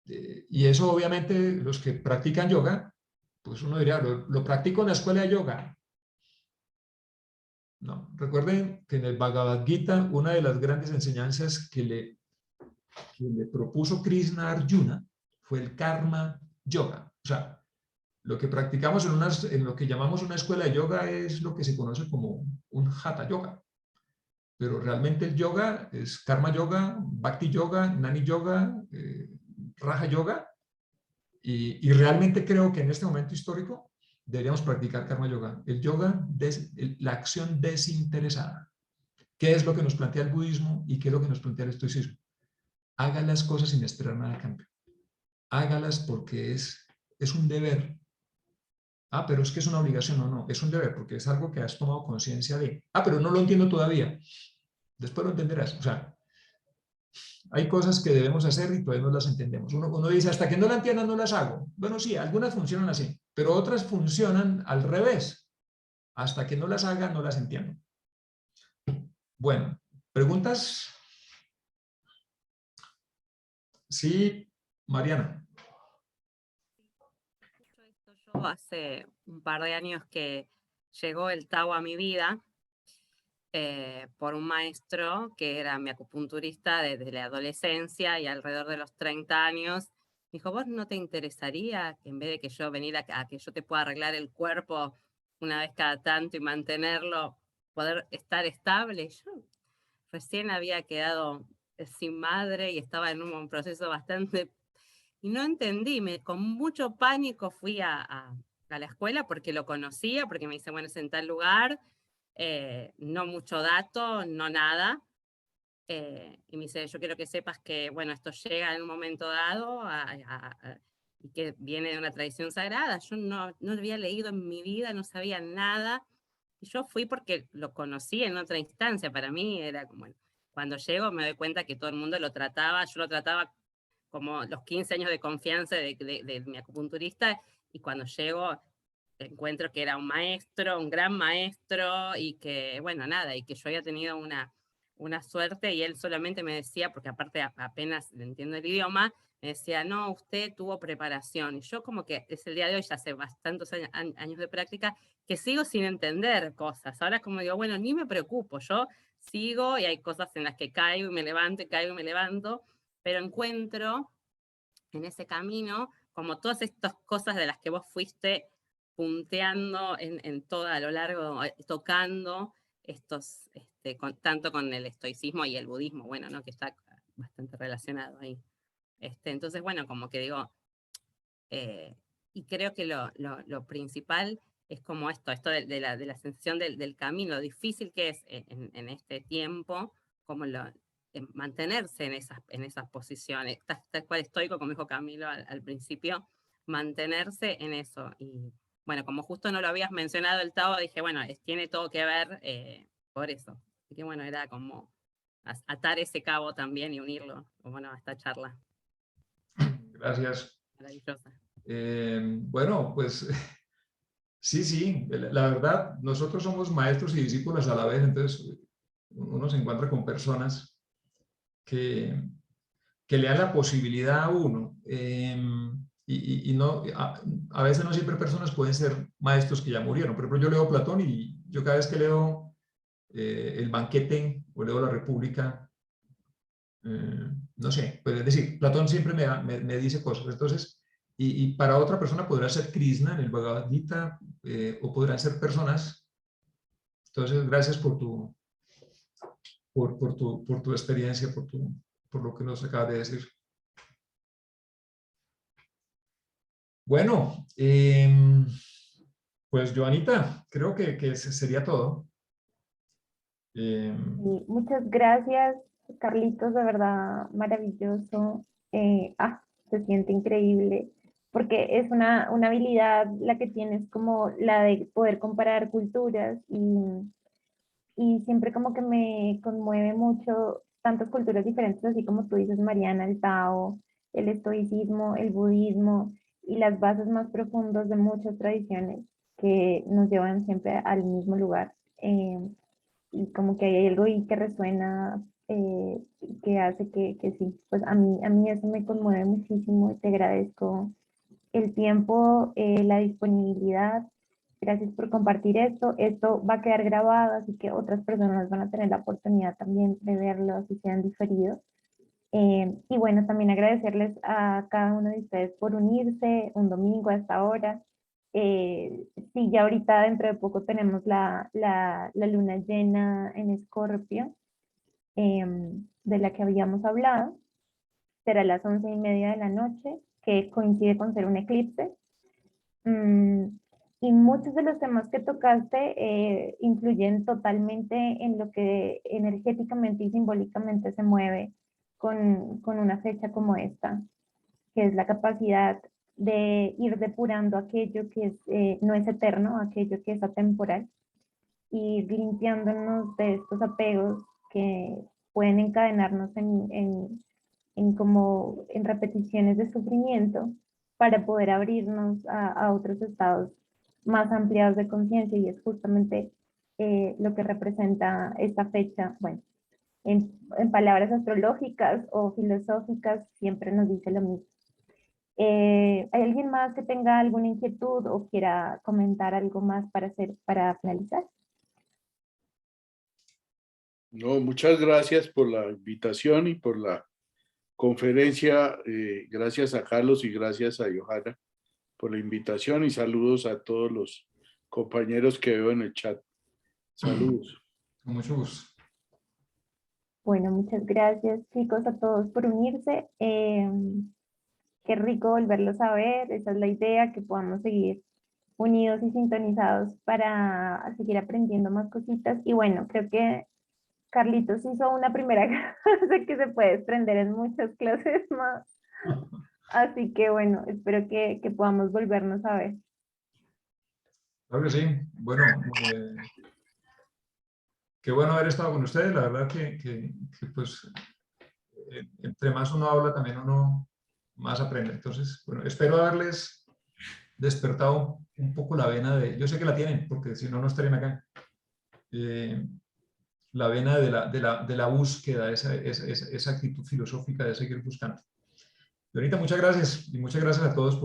y eso obviamente los que practican yoga, pues uno diría, lo practico en la escuela de yoga. No, recuerden que en el Bhagavad Gita una de las grandes enseñanzas que le propuso Krishna a Arjuna fue el karma yoga. O sea, lo que practicamos en lo que llamamos una escuela de yoga es lo que se conoce como un hatha yoga. Pero realmente el yoga es karma yoga, bhakti yoga, nani yoga, raja yoga, y realmente creo que en este momento histórico deberíamos practicar karma yoga. El yoga, la acción desinteresada. ¿Qué es lo que nos plantea el budismo y qué es lo que nos plantea el estoicismo? Haga las cosas sin esperar nada a cambio. Hágalas porque es un deber. Ah, pero es que es una obligación. No, no, es un deber porque es algo que has tomado conciencia de. Ah, pero no lo entiendo todavía. Después lo entenderás. O sea, hay cosas que debemos hacer y todavía no las entendemos. Uno dice, hasta que no la entiendan, no las hago. Bueno, sí, algunas funcionan así, pero otras funcionan al revés. Hasta que no las haga, no las entiendo. Bueno, ¿preguntas? Sí, Mariana. Yo hace un par de años que llegó el Tao a mi vida por un maestro que era mi acupunturista desde la adolescencia y alrededor de los 30 años. Dijo, ¿vos no te interesaría que en vez de que yo venir a que yo te pueda arreglar el cuerpo una vez cada tanto y mantenerlo, poder estar estable? Yo recién había quedado sin madre y estaba en un proceso bastante... Y no entendí, con mucho pánico fui a la escuela porque lo conocía, porque me dice, bueno, es en tal lugar, no mucho dato, no nada. Y me dice, yo quiero que sepas que, bueno, esto llega en un momento dado y que viene de una tradición sagrada. Yo no había leído en mi vida, no sabía nada. Y yo fui porque lo conocí en otra instancia. Para mí era como, bueno, cuando llego me doy cuenta que todo el mundo lo trataba, yo lo trataba como los 15 años de confianza de mi acupunturista, y cuando llego encuentro que era un maestro, un gran maestro, y que, bueno, nada, y que yo había tenido una suerte, y él solamente me decía, porque aparte apenas entiendo el idioma, me decía, no, usted tuvo preparación. Y yo como que es el día de hoy, ya hace bastantes años de práctica, que sigo sin entender cosas. Ahora como digo, bueno, ni me preocupo, yo sigo y hay cosas en las que caigo y me levanto, y caigo y me levanto, pero encuentro en ese camino como todas estas cosas de las que vos fuiste punteando en todo a lo largo, tocando estos, tanto con el estoicismo y el budismo, bueno, ¿no? Que está bastante relacionado ahí. Entonces, bueno, como que digo, y creo que lo principal es como esto de la sensación del camino, lo difícil que es en este tiempo, como mantenerse en esas posiciones, tal cual estoico, como dijo Camilo al principio, mantenerse en eso. Y bueno, como justo no lo habías mencionado el Tao, dije, bueno, tiene todo que ver por eso. Así que bueno, era como atar ese cabo también y unirlo, bueno, a esta charla Gracias. maravillosa. Bueno, pues sí, sí, la verdad, nosotros somos maestros y discípulos a la vez, entonces uno se encuentra con personas que le dan la posibilidad a uno. Y no, a veces no siempre personas pueden ser maestros que ya murieron. Por ejemplo, yo leo Platón y yo cada vez que leo El Banquete o leo La República, no sé, pues es decir, Platón siempre me dice cosas. Entonces, y para otra persona podrá ser Krishna en el Bhagavad Gita, o podrán ser personas. Entonces, gracias por tu experiencia, por lo que nos acabas de decir. Bueno, pues Joanita, creo que ese sería todo. Y muchas gracias, Carlitos, de verdad maravilloso. Se siente increíble, porque es una habilidad la que tienes, como la de poder comparar culturas, y siempre como que me conmueve mucho tantas culturas diferentes, así como tú dices, Mariana, el Tao, el estoicismo, el budismo y las bases más profundas de muchas tradiciones que nos llevan siempre al mismo lugar. Y como que hay algo ahí que resuena, que hace que sí, pues a mí eso me conmueve muchísimo y te agradezco el tiempo, la disponibilidad. Gracias por compartir esto. Esto va a quedar grabado, así que otras personas van a tener la oportunidad también de verlo, si sean diferidos. Y bueno, también agradecerles a cada uno de ustedes por unirse un domingo a esta hora. Sí, ya ahorita dentro de poco tenemos la luna llena en Escorpio, de la que habíamos hablado. Será a las 11:30 de la noche, que coincide con ser un eclipse. Y muchos de los temas que tocaste influyen totalmente en lo que energéticamente y simbólicamente se mueve con una fecha como esta, que es la capacidad de ir depurando aquello que no es eterno, aquello que es atemporal, y ir limpiándonos de estos apegos que pueden encadenarnos en repeticiones de sufrimiento, para poder abrirnos a otros estados más ampliados de conciencia, y es justamente lo que representa esta fecha. Bueno, en palabras astrológicas o filosóficas siempre nos dice lo mismo. ¿Hay alguien más que tenga alguna inquietud o quiera comentar algo más para finalizar? No, muchas gracias por la invitación y por la conferencia. Gracias a Carlos y gracias a Johanna por la invitación, y saludos a todos los compañeros que veo en el chat. Saludos. Con mucho gusto. Bueno, muchas gracias, chicos, a todos por unirse. Qué rico volverlos a ver. Esa es la idea, que podamos seguir unidos y sintonizados para seguir aprendiendo más cositas. Y bueno, creo que Carlitos hizo una primera clase que se puede desprender en muchas clases más. Así que bueno, espero que podamos volvernos a ver. Claro que sí. Bueno, qué bueno haber estado con ustedes. La verdad que pues, entre más uno habla, también uno más aprende. Entonces, bueno, espero haberles despertado un poco la vena de, yo sé que la tienen, porque si no, no estarían acá. La vena de la búsqueda, esa actitud filosófica de seguir buscando. Leonita, muchas gracias, y muchas gracias a todos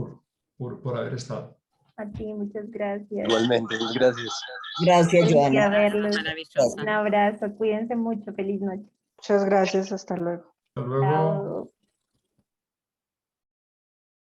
por haber estado. A ti, muchas gracias. Igualmente, gracias. Gracias, Felicidad Joana. verlos. Maravillosa. Un abrazo, cuídense mucho, feliz noche. Muchas gracias, hasta luego. Hasta luego. Chao.